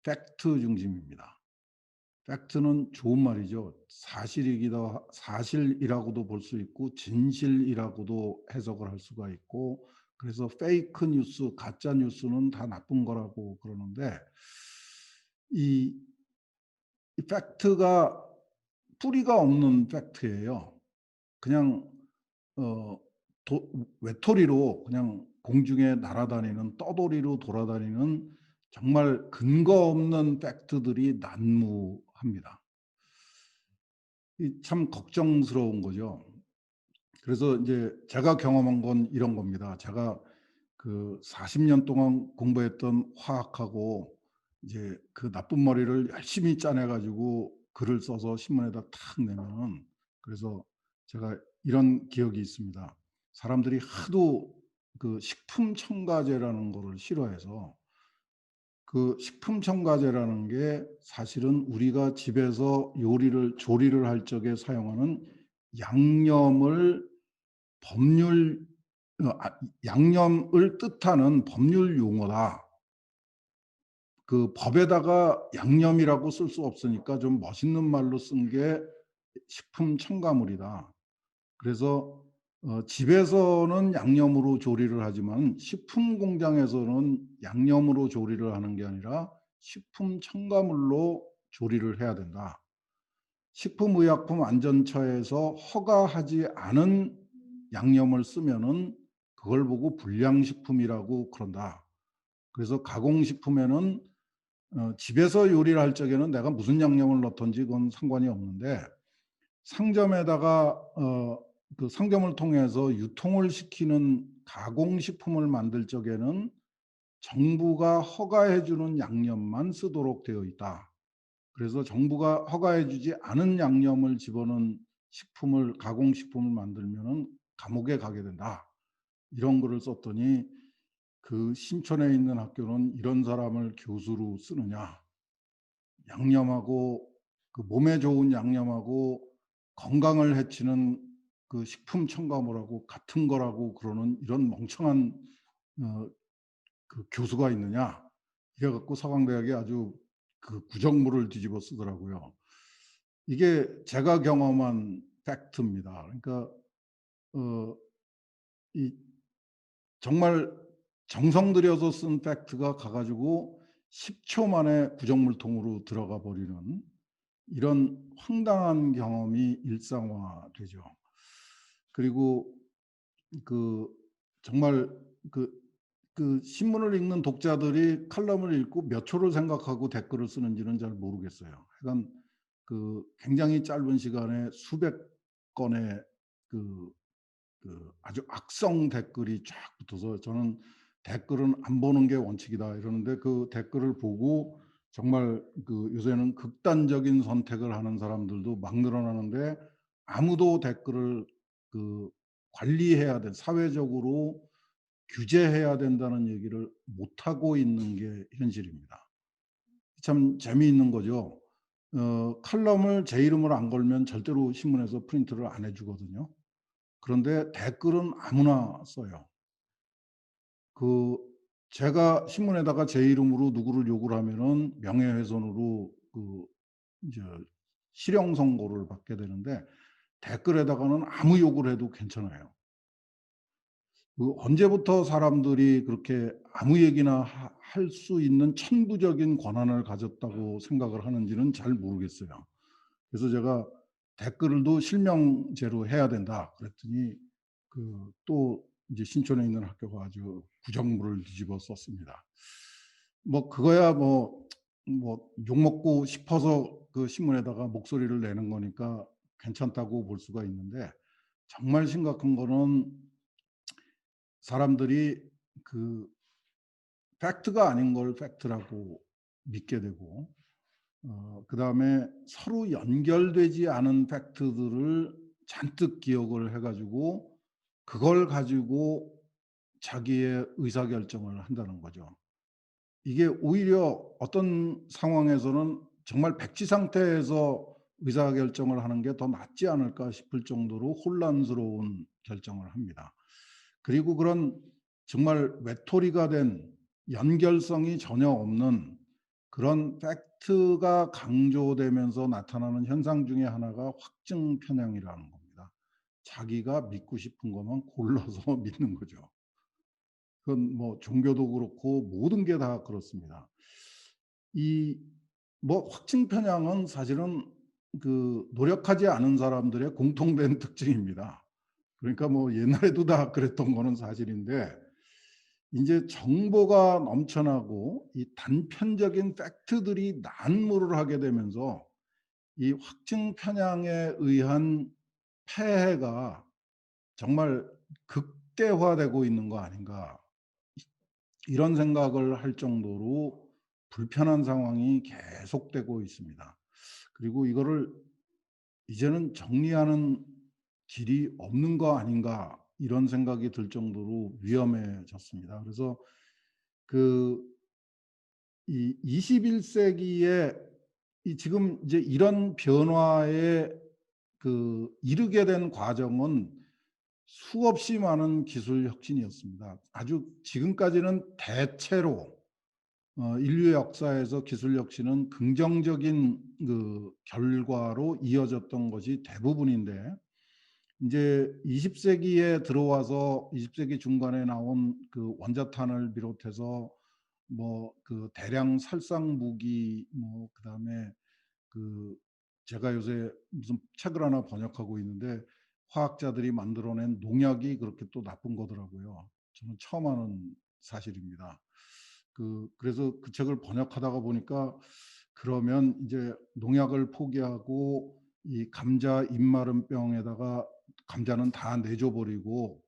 팩트 중심입니다. 팩트는 좋은 말이죠. 사실이라고도 볼 수 있고 진실이라고도 해석을 할 수가 있고, 그래서 페이크 뉴스, 가짜 뉴스는 다 나쁜 거라고 그러는데, 이 팩트가 뿌리가 없는 팩트예요. 그냥 어 도 외톨이로 그냥 공중에 날아다니는, 떠돌이로 돌아다니는 정말 근거 없는 팩트들이 난무합니다. 참 걱정스러운 거죠. 그래서 인제 제가 경험한 건 이런 겁니다. 제가 40년 동안 공부했던 화학하고 이제 그 나쁜 머리를 열심히 짜내 가지고 글을 써서 신문에다 탁 내면은, 그래서 제가 이런 기억이 있습니다. 사람들이 하도 식품 첨가제라는 거를 싫어해서, 식품 첨가제라는 게 사실은 우리가 집에서 조리를 할 적에 사용하는 양념을 법률 양념을 뜻하는 법률 용어다. 법에다가 양념이라고 쓸 수 없으니까 좀 멋있는 말로 쓴 게 식품 첨가물이다. 그래서 집에서는 양념으로 조리를 하지만 식품 공장에서는 양념으로 조리를 하는 게 아니라 식품 첨가물로 조리를 해야 된다. 식품의약품안전처에서 허가하지 않은 양념을 쓰면은 그걸 보고 불량식품이라고 그런다. 그래서 가공식품에는 집에서 요리를 할 적에는 내가 무슨 양념을 넣든지 그건 상관이 없는데, 상점에다가 상점을 통해서 유통을 시키는 가공식품을 만들 적에는 정부가 허가해 주는 양념만 쓰도록 되어 있다. 그래서 정부가 허가해 주지 않은 양념을 집어넣은 가공식품을 만들면은 감옥에 가게 된다. 이런 글을 썼더니 신촌에 있는 학교는 이런 사람을 교수로 쓰느냐. 양념하고 몸에 좋은 양념하고 건강을 해치는 식품 첨가물하고 같은 거라고 그러는 이런 멍청한 어 교수가 있느냐. 이래 갖고 서강대학이 아주 구정물을 뒤집어 쓰더라고요. 이게 제가 경험한 팩트입니다. 그러니까 어 이 정말 정성 들여서 쓴 팩트가 가 가지고 10초 만에 구정물통으로 들어가 버리는 이런 황당한 경험이 일상화되죠. 그리고 그 정말 그 신문을 읽는 독자들이 칼럼을 읽고 몇 초를 생각하고 댓글을 쓰는지는 잘 모르겠어요. 하여간 굉장히 짧은 시간에 수백 건의 그 아주 악성 댓글이 쫙 붙어서 저는 "댓글은 안 보는 게 원칙이다." 이러는데, 그 댓글을 보고 정말 요새는 극단적인 선택을 하는 사람들도 막 늘어나는데, 아무도 댓글을 그 관리해야 될, 사회적으로 규제해야 된다는 얘기를 못 하고 있는 게 현실입니다. 참 재미있는 거죠. 칼럼을 제 이름을 안 걸면 절대로 신문에서 프린트를 안 해 주거든요. 그런데 댓글은 아무나 써요. 그 제가 신문에다가 제 이름으로 누구를 욕을 하면은 명예훼손으로 이제 실형 선고를 받게 되는데, 댓글에다가는 아무 욕을 해도 괜찮아요. 언제부터 사람들이 그렇게 아무 얘기나 할 수 있는 천부적인 권한을 가졌다고 생각을 하는지는 잘 모르겠어요. 그래서 제가 댓글도 실명제로 해야 된다 그랬더니 또 이제 신촌에 있는 학교가 아주 부정부를 뒤집어 썼습니다. 뭐 그거야 뭐 욕먹고 싶어서 그 신문에다가 목소리를 내는 거니까 괜찮다고 볼 수가 있는데, 정말 심각한 거는 사람들이 그 팩트가 아닌 걸 팩트라고 믿게 되고, 그다음에 서로 연결되지 않은 팩트들을 잔뜩 기억을 해 가지고 그걸 가지고 자기의 의사결정을 한다는 거죠. 이게 오히려 어떤 상황에서는 정말 백지 상태에서 의사결정을 하는 게 더 낫지 않을까 싶을 정도로 혼란스러운 결정을 합니다. 그리고 그런 정말 외톨이가 된 연결성이 전혀 없는 그런 팩트가 강조되면서 나타나는 현상 중에 하나가 확증 편향이라는 겁니다. 자기가 믿고 싶은 것만 골라서 믿는 거죠. 그건 뭐 종교도 그렇고 모든 게 다 그렇습니다. 이 확증 편향은 사실은 노력하지 않은 사람들의 공통된 특징입니다. 그러니까 뭐 옛날에도 다 그랬던 거는 사실인데, 인제 정보가 넘쳐나고 이 단편적인 팩트들이 난무를 하게 되면서 이 확증 편향에 의한 폐해가 정말 극대화되고 있는 거 아닌가, 이런 생각을 할 정도로 불편한 상황이 계속되고 있습니다. 그리고 이거를 이제는 정리하는 길이 없는 거 아닌가, 이런 생각이 들 정도로 위험해졌습니다. 그래서 그 이 21 세기에 이 지금 이제 이런 변화에 이르게 된 과정은 수없이 많은 기술 혁신이었습니다. 아주 지금까지는 대체로 인류 역사에서 기술 혁신은 긍정적인 결과로 이어졌던 것이 대부분인데, 인제 20 세기에 들어와서 20 세기 중반에 나온 원자탄을 비롯해서 대량 살상 무기, 그다음에 그 제가 요새 무슨 책을 하나 번역하고 있는데, 화학자들이 만들어낸 농약이 그렇게 또 나쁜 거더라고요. 저는 처음 아는 사실입니다. 그래서 그 책을 번역하다가 보니까, 그러면 이제 농약을 포기하고 이 감자 입마름병에다가 감자는 다 내줘 버리고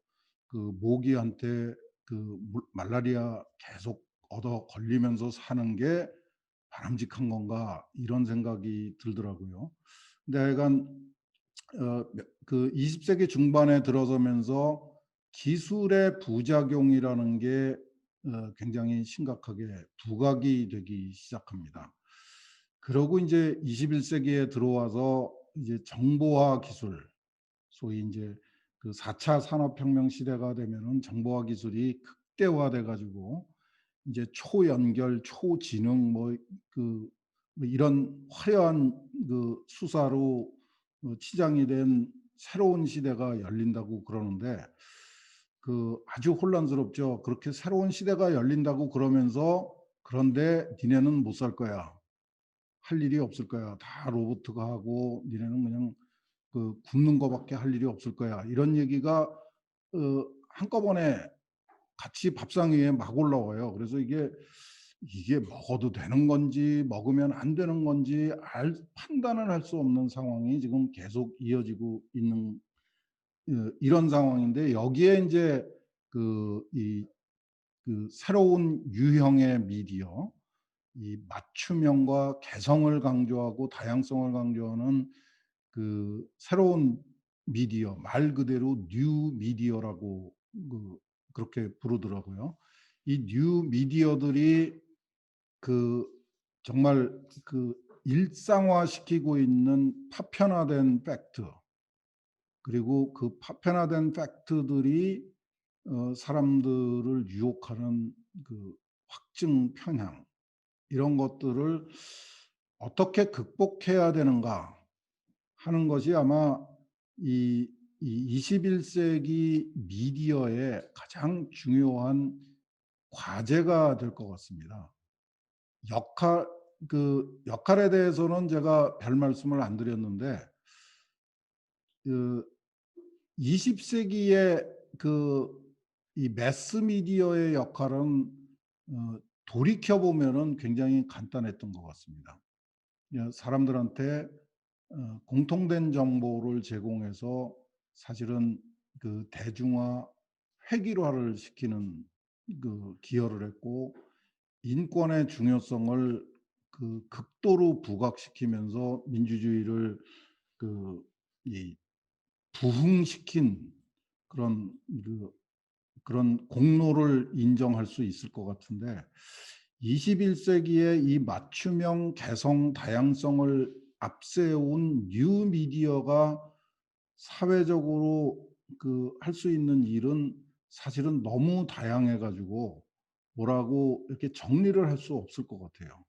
모기한테 말라리아 계속 얻어 걸리면서 사는 게 바람직한 건가, 이런 생각이 들더라고요. 근데 하여간 20 세기 중반에 들어서면서 기술의 부작용이라는 게 굉장히 심각하게 부각이 되기 시작합니다. 그러고 인제 21 세기에 들어와서 이제 정보화 기술, 소위 인제 4차 산업혁명 시대가 되면은 정보화 기술이 극대화돼 가지고 인제 초연결, 초지능 이런 화려한 수사로 치장이 된 새로운 시대가 열린다고 그러는데, 아주 혼란스럽죠. 그렇게 새로운 시대가 열린다고 그러면서 "그런데 니네는 못 살 거야. 할 일이 없을 거야. 다 로보트가 하고 니네는 그냥 굶는 거밖에 할 일이 없을 거야." 이런 얘기가 한꺼번에 같이 밥상 위에 막 올라와요. 그래서 이게 먹어도 되는 건지 먹으면 안 되는 건지 판단을 할 수 없는 상황이 지금 계속 이어지고 있는 이런 상황인데, 여기에 인제 이 새로운 유형의 미디어, 이 맞춤형과 개성을 강조하고 다양성을 강조하는 새로운 미디어, 말 그대로 뉴 미디어라고 그렇게 부르더라고요. 이 뉴 미디어들이 그 정말 그 일상화시키고 있는 파편화된 팩트, 그리고 그 파편화된 팩트들이 사람들을 유혹하는 그 확증 편향, 이런 것들을 어떻게 극복해야 되는가 하는 것이 아마 이 21세기 미디어의 가장 중요한 과제가 될 것 같습니다. 역할 역할에 대해서는 제가 별 말씀을 안 드렸는데, 그 20 세기의 이 매스 미디어의 역할은 돌이켜 보면은 굉장히 간단했던 것 같습니다. 사람들한테 공통된 정보를 제공해서 사실은 그 대중화, 획일화를 시키는 기여를 했고, 인권의 중요성을 극도로 부각시키면서 민주주의를 그 이 부흥시킨 그런 그런 공로를 인정할 수 있을 것 같은데, 21 세기에 이 맞춤형 개성 다양성을 앞세운 뉴 미디어가 사회적으로 할 수 있는 일은 사실은 너무 다양해 가지고 뭐라고 이렇게 정리를 할 수 없을 것 같아요.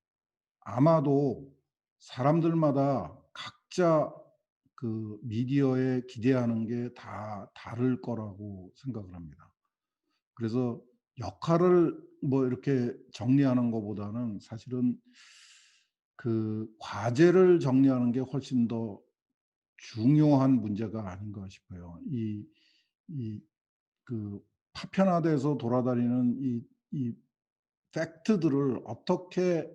아마도 사람들마다 각자 미디어에 기대하는 게 다 다를 거라고 생각을 합니다. 그래서 역할을 뭐 이렇게 정리하는 것보다는 사실은 과제를 정리하는 게 훨씬 더 중요한 문제가 아닌가 싶어요. 이 파편화돼서 돌아다니는 이 팩트들을 어떻게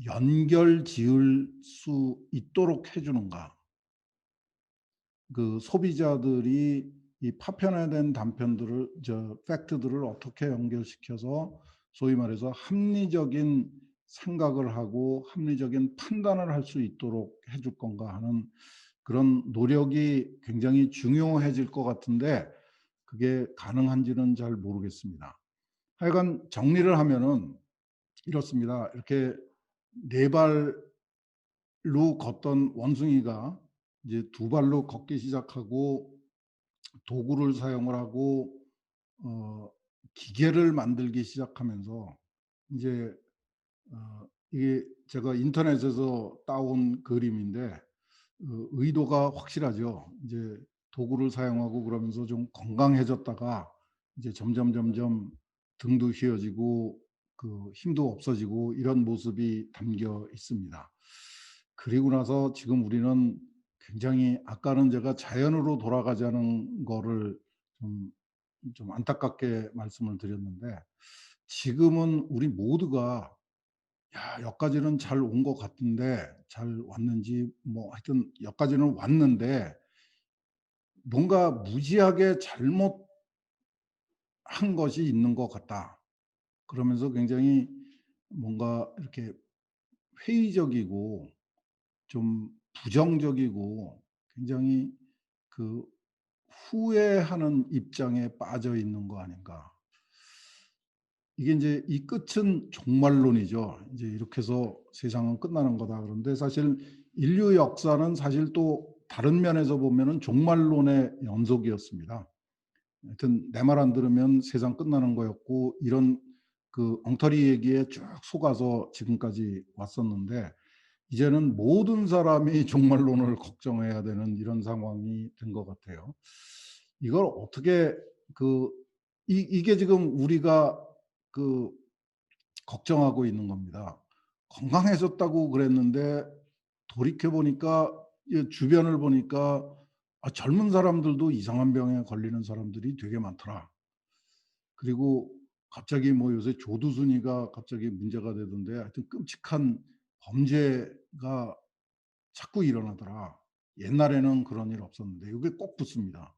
연결 지을 수 있도록 해 주는가. 소비자들이 이 파편화된 단편들을 팩트들을 어떻게 연결시켜서 소위 말해서 합리적인 생각을 하고 합리적인 판단을 할 수 있도록 해줄 건가 하는 그런 노력이 굉장히 중요해질 것 같은데, 그게 가능한지는 잘 모르겠습니다. 하여간 정리를 하면은 이렇습니다. 이렇게 네 발로 걷던 원숭이가 이제 두 발로 걷기 시작하고 도구를 사용을 하고 어 기계를 만들기 시작하면서 이제 이게 제가 인터넷에서 따온 그림인데 의도가 확실하죠. 이제 도구를 사용하고 그러면서 좀 건강해졌다가 이제 점점 등도 휘어지고 힘도 없어지고 이런 모습이 담겨 있습니다. 그리고 나서 지금 우리는 굉장히, 아까는 제가 자연으로 돌아가자는 거를 좀 안타깝게 말씀을 드렸는데, 지금은 우리 모두가 '야, 여기까지는 잘 온 것 같은데 잘 왔는지 뭐 하여튼 여기까지는 왔는데 뭔가 무지하게 잘못한 것이 있는 것 같다.' 그러면서 굉장히 뭔가 이렇게 회의적이고 좀 부정적이고 굉장히 그 후회하는 입장에 빠져 있는 거 아닌가. 이게 이제 이 끝은 종말론이죠. 이제 이렇게 해서 '세상은 끝나는 거다.' 그런데 사실 인류 역사는 사실 또 다른 면에서 보면은 종말론의 연속이었습니다. 하여튼 내 말 안 들으면 세상 끝나는 거였고, 이런 엉터리 얘기에 쭉 속아서 지금까지 왔었는데, 이제는 모든 사람이 종말론을 걱정해야 되는 이런 상황이 된 것 같아요. 이걸 어떻게 그 이게 지금 우리가 그 걱정하고 있는 겁니다. 건강해졌다고 그랬는데 돌이켜 보니까, 주변을 보니까 젊은 사람들도 이상한 병에 걸리는 사람들이 되게 많더라. 그리고 갑자기 뭐 요새 조두순이가 갑자기 문제가 되던데, 하여튼 끔찍한 범죄가 자꾸 일어나더라. 옛날에는 그런 일 없었는데, 이게 꼭 붙습니다.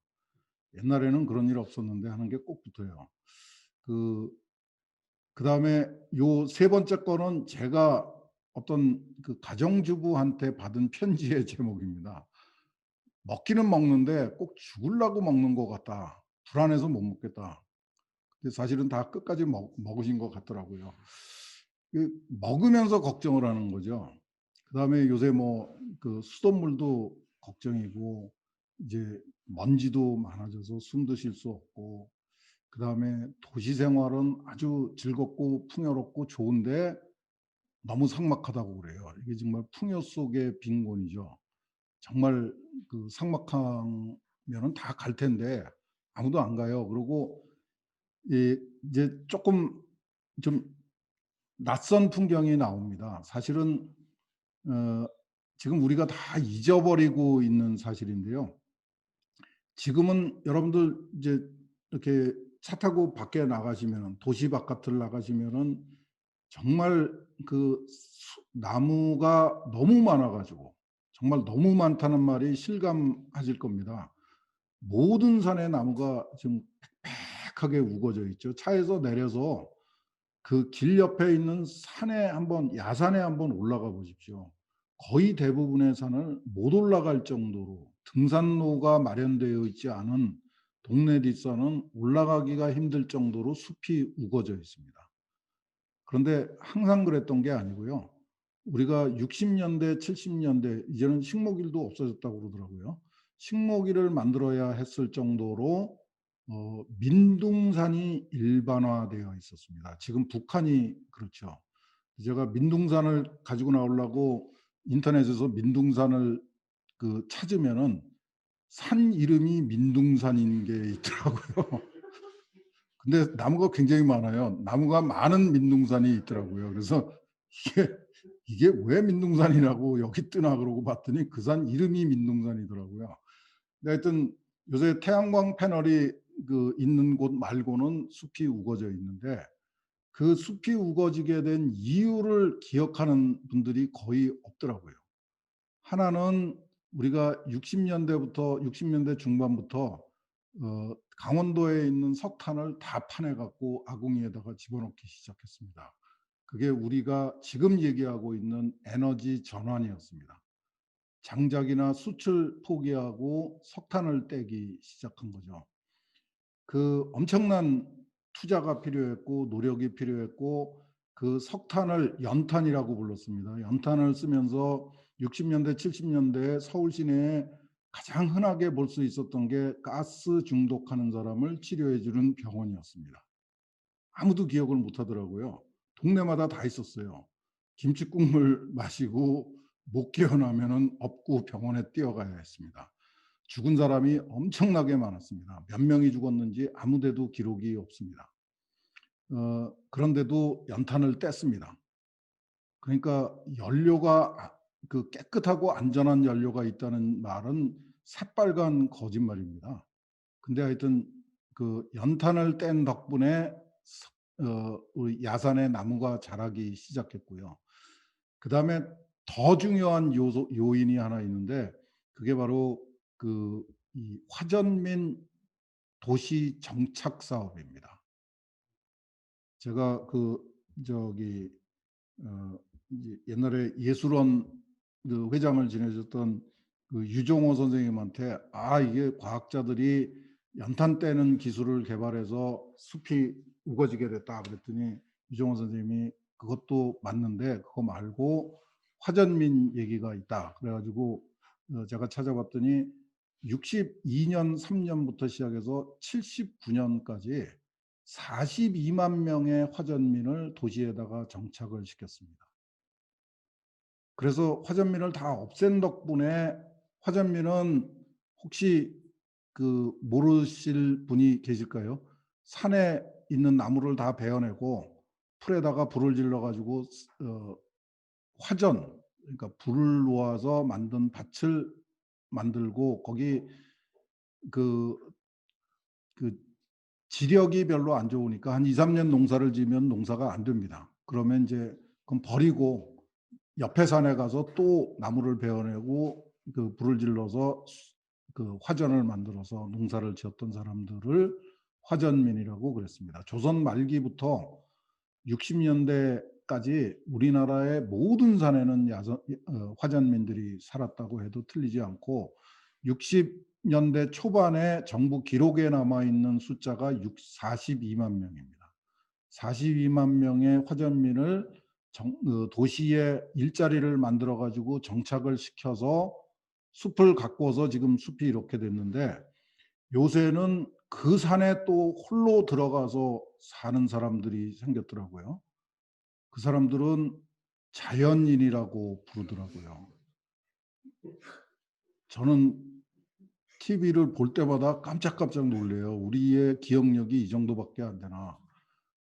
옛날에는 그런 일 없었는데 하는 게 꼭 붙어요. 그 그다음에 요 세 번째 거는 제가 어떤 가정주부한테 받은 편지의 제목입니다. "먹기는 먹는데 꼭 죽으려고 먹는 것 같다. 불안해서 못 먹겠다." 근데 사실은 다 끝까지 먹으신 것 같더라고요. 먹으면서 걱정을 하는 거죠. 그다음에 요새 뭐 그 수돗물도 걱정이고 이제 먼지도 많아져서 숨도 쉴 수 없고, 그다음에 도시 생활은 아주 즐겁고 풍요롭고 좋은데 너무 삭막하다고 그래요. 이게 정말 풍요 속의 빈곤이죠. 정말 그 삭막하면은 다 갈 텐데 아무도 안 가요. 그리고 이제 조금 좀 낯선 풍경이 나옵니다. 사실은 어 지금 우리가 다 잊어버리고 있는 사실인데요. 지금은 여러분들 이제 이렇게 차 타고 밖에 나가시면은, 도시 바깥을 나가시면은 정말 그 나무가 너무 많아 가지고, 정말 너무 많다는 말이 실감하실 겁니다. 모든 산에 나무가 지금 빽빽하게 우거져 있죠. 차에서 내려서 그 길 옆에 있는 산에 한번, 야산에 한번 올라가 보십시오. 거의 대부분의 산을 못 올라갈 정도로 등산로가 마련되어 있지 않은 동네 뒷산은 올라가기가 힘들 정도로 숲이 우거져 있습니다. 그런데 항상 그랬던 게 아니고요. 우리가 60 년대 70 년대, 이제는 식목일도 없어졌다고 그러더라고요. 식목일을 만들어야 했을 정도로 민둥산이 일반화되어 있었습니다. 지금 북한이 그렇죠. 제가 민둥산을 가지고 나오려고 인터넷에서 민둥산을 찾으면은 산 이름이 민둥산인 게 있더라고요. 근데 나무가 굉장히 많아요. 나무가 많은 민둥산이 있더라고요. 그래서 이게 이게 왜 민둥산이라고 여기 뜨나 그러고 봤더니 그 산 이름이 민둥산이더라고요. 근데 하여튼 요새 태양광 패널이 있는 곳 말고는 숲이 우거져 있는데, 그 숲이 우거지게 된 이유를 기억하는 분들이 거의 없더라고요. 하나는 우리가 60년대부터, 60년대 중반부터 강원도에 있는 석탄을 다 파내 갖고 아궁이에다가 집어넣기 시작했습니다. 그게 우리가 지금 얘기하고 있는 에너지 전환이었습니다. 장작이나 숯을 포기하고 석탄을 떼기 시작한 거죠. 그 엄청난 투자가 필요했고 노력이 필요했고, 그 석탄을 연탄이라고 불렀습니다. 연탄을 쓰면서 60 년대 70 년대에 서울 시내에 가장 흔하게 볼 수 있었던 게 가스 중독하는 사람을 치료해 주는 병원이었습니다. 아무도 기억을 못 하더라고요. 동네마다 다 있었어요. 김치국물 마시고 못 깨어나면은 업고 병원에 뛰어가야 했습니다. 죽은 사람이 엄청나게 많았습니다. 몇 명이 죽었는지 아무 데도 기록이 없습니다. 그런데도 연탄을 뗐습니다. 그러니까 연료가 깨끗하고 안전한 연료가 있다는 말은 새빨간 거짓말입니다. 근데 하여튼 그 연탄을 뗀 덕분에 우리 야산에 나무가 자라기 시작했고요. 그다음에 더 중요한 요인이 하나 있는데, 그게 바로 이 화전민 도시 정착 사업입니다. 제가 저기 이제 옛날에 예술원 회장을 지내셨던 유종호 선생님한테 이게 과학자들이 연탄 떼는 기술을 개발해서 숲이 우거지게 됐다 그랬더니, 유종호 선생님이 그것도 맞는데 그거 말고 화전민 얘기가 있다 그래가지고 제가 찾아봤더니 62년 3년부터 시작해서 79년까지 42만 명의 화전민을 도시에다가 정착을 시켰습니다. 그래서 화전민을 다 없앤 덕분에, 화전민은 혹시 모르실 분이 계실까요? 산에 있는 나무를 다 베어내고 풀에다가 불을 질러 가지고 화전, 그러니까 불을 놓아서 만든 밭을 만들고, 거기 그 그 지력이 별로 안 좋으니까 한 2-3년 농사를 지으면 농사가 안 됩니다. 그러면 이제 그건 버리고 옆에 산에 가서 또 나무를 베어내고 불을 질러서 화전을 만들어서 농사를 지었던 사람들을 화전민이라고 그랬습니다. 조선 말기부터 60 년대까지 우리나라의 모든 산에는 화전민들이 살았다고 해도 틀리지 않고, 2000년대 초반에 정부 기록에 남아있는 숫자가 42만 명입니다. 42만 명의 화전민을 도시에 일자리를 만들어 가지고 정착을 시켜서 숲을 가꿔서 지금 숲이 이렇게 됐는데, 요새는 그 산에 또 홀로 들어가서 사는 사람들이 생겼더라고요. 그 사람들은 자연인이라고 부르더라고요. 저는 TV를 볼 때마다 깜짝깜짝 놀래요. 우리의 기억력이 이 정도밖에 안 되나.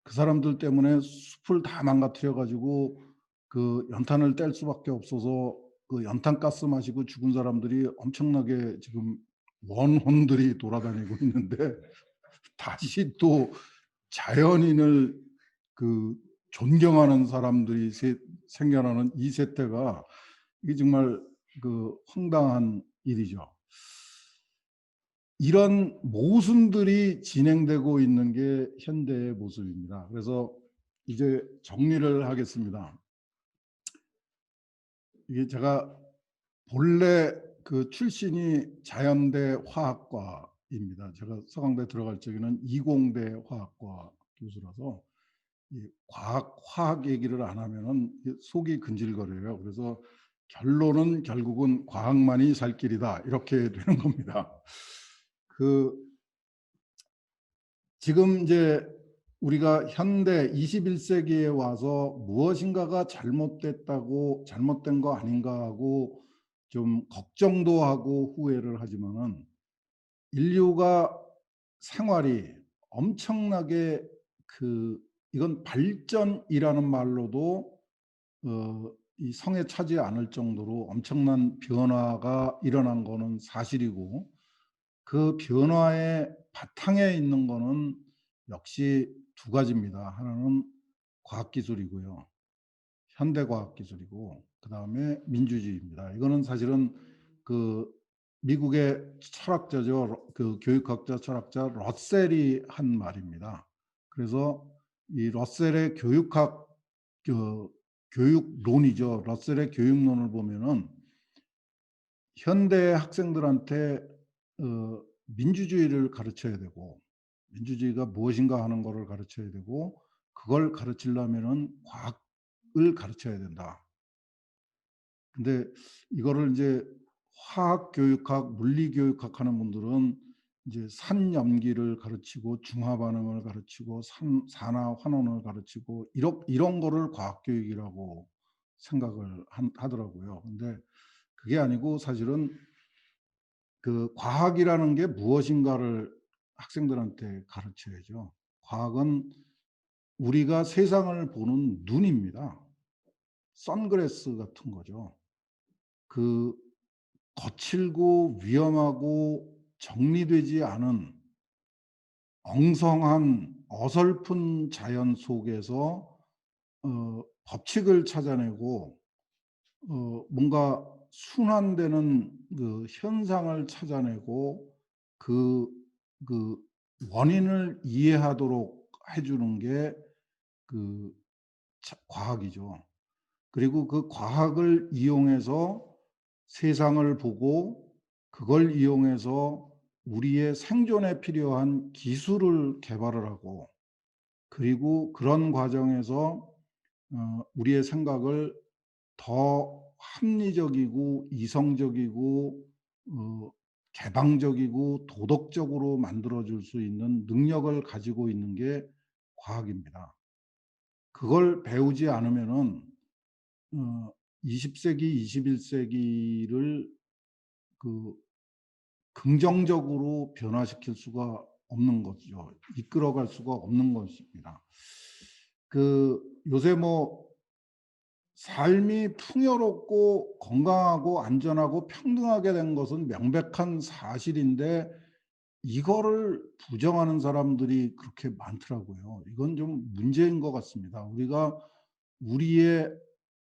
그 사람들 때문에 숲을 다 망가뜨려 가지고 그 연탄을 뗄 수밖에 없어서 그 연탄가스 마시고 죽은 사람들이 엄청나게 지금 원혼들이 돌아다니고 있는데, 다시 또 자연인을 그 존경하는 사람들이 생겨나는 이 세태가, 이게 정말 그 황당한 일이죠. 이런 모순들이 진행되고 있는 게 현대의 모습입니다. 그래서 이제 정리를 하겠습니다. 이게 제가 본래 그 출신이 자연대 화학과입니다. 제가 서강대 들어갈 적에는 이공대 화학과 교수라서 이 화학 얘기를 안 하면은 속이 근질거려요. 그래서 결론은 결국은 과학만이 살 길이다, 이렇게 되는 겁니다. 그 지금 이제 우리가 현대 21세기에 와서 무엇인가가 잘못됐다고, 잘못된 거 아닌가 하고 좀 걱정도 하고 후회를 하지만은, 인류가 생활이 엄청나게 이건 발전이라는 말로도 이 성에 차지 않을 정도로 엄청난 변화가 일어난 거는 사실이고, 그 변화의 바탕에 있는 거는 역시 두 가지입니다. 하나는 과학기술이고요. 현대과학기술이고, 그다음에 민주주의입니다. 이거는 사실은 그 미국의 철학자죠. 그 교육학자, 철학자 러셀이 한 말입니다. 그래서 이 러셀의 교육론이죠. 러셀의 교육론을 보면은 현대 학생들한테 민주주의를 가르쳐야 되고, 민주주의가 무엇인가 하는 것을 가르쳐야 되고, 그걸 가르치려면은 과학을 가르쳐야 된다. 근데 이거를 이제 화학교육학, 물리교육학 하는 분들은 이제 산염기를 가르치고 중화반응을 가르치고 산화환원을 가르치고 이런 거를 과학교육이라고 생각을 하더라고요. 근데 그게 아니고, 사실은 그 과학이라는 게 무엇인가를 학생들한테 가르쳐야죠. 과학은 우리가 세상을 보는 눈입니다. 선글라스 같은 거죠. 그 거칠고 위험하고 정리되지 않은 엉성한 어설픈 자연 속에서 법칙을 찾아내고 뭔가 순환되는 그 현상을 찾아내고 그, 그 원인을 이해하도록 해주는 게 그 과학이죠. 그리고 그 과학을 이용해서 세상을 보고, 그걸 이용해서 우리의 생존에 필요한 기술을 개발을 하고, 그리고 그런 과정에서 우리의 생각을 더 합리적이고 이성적이고 개방적이고 도덕적으로 만들어줄 수 있는 능력을 가지고 있는 게 과학입니다. 그걸 배우지 않으면은 20세기, 21세기를 그 긍정적으로 변화시킬 수가 없는 거죠. 이끌어갈 수가 없는 것입니다. 그 요새 뭐 삶이 풍요롭고 건강하고 안전하고 평등하게 된 것은 명백한 사실인데, 이거를 부정하는 사람들이 그렇게 많더라고요. 이건 좀 문제인 것 같습니다. 우리가 우리의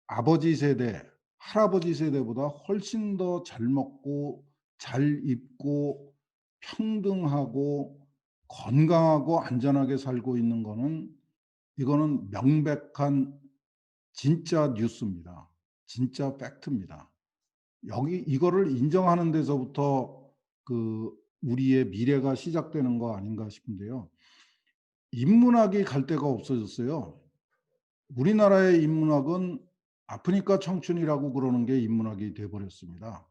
아버지 세대, 할아버지 세대보다 훨씬 더 잘 먹고 잘 입고 평등하고 건강하고 안전하게 살고 있는 거는, 이거는 명백한 진짜 뉴스입니다. 진짜 팩트입니다. 이거를 인정하는 데서부터 우리의 미래가 시작되는 거 아닌가 싶은데요. 인문학이 갈 데가 없어졌어요. 우리나라의 인문학은 아프니까 청춘이라고 그러는 게 인문학이 돼 버렸습니다.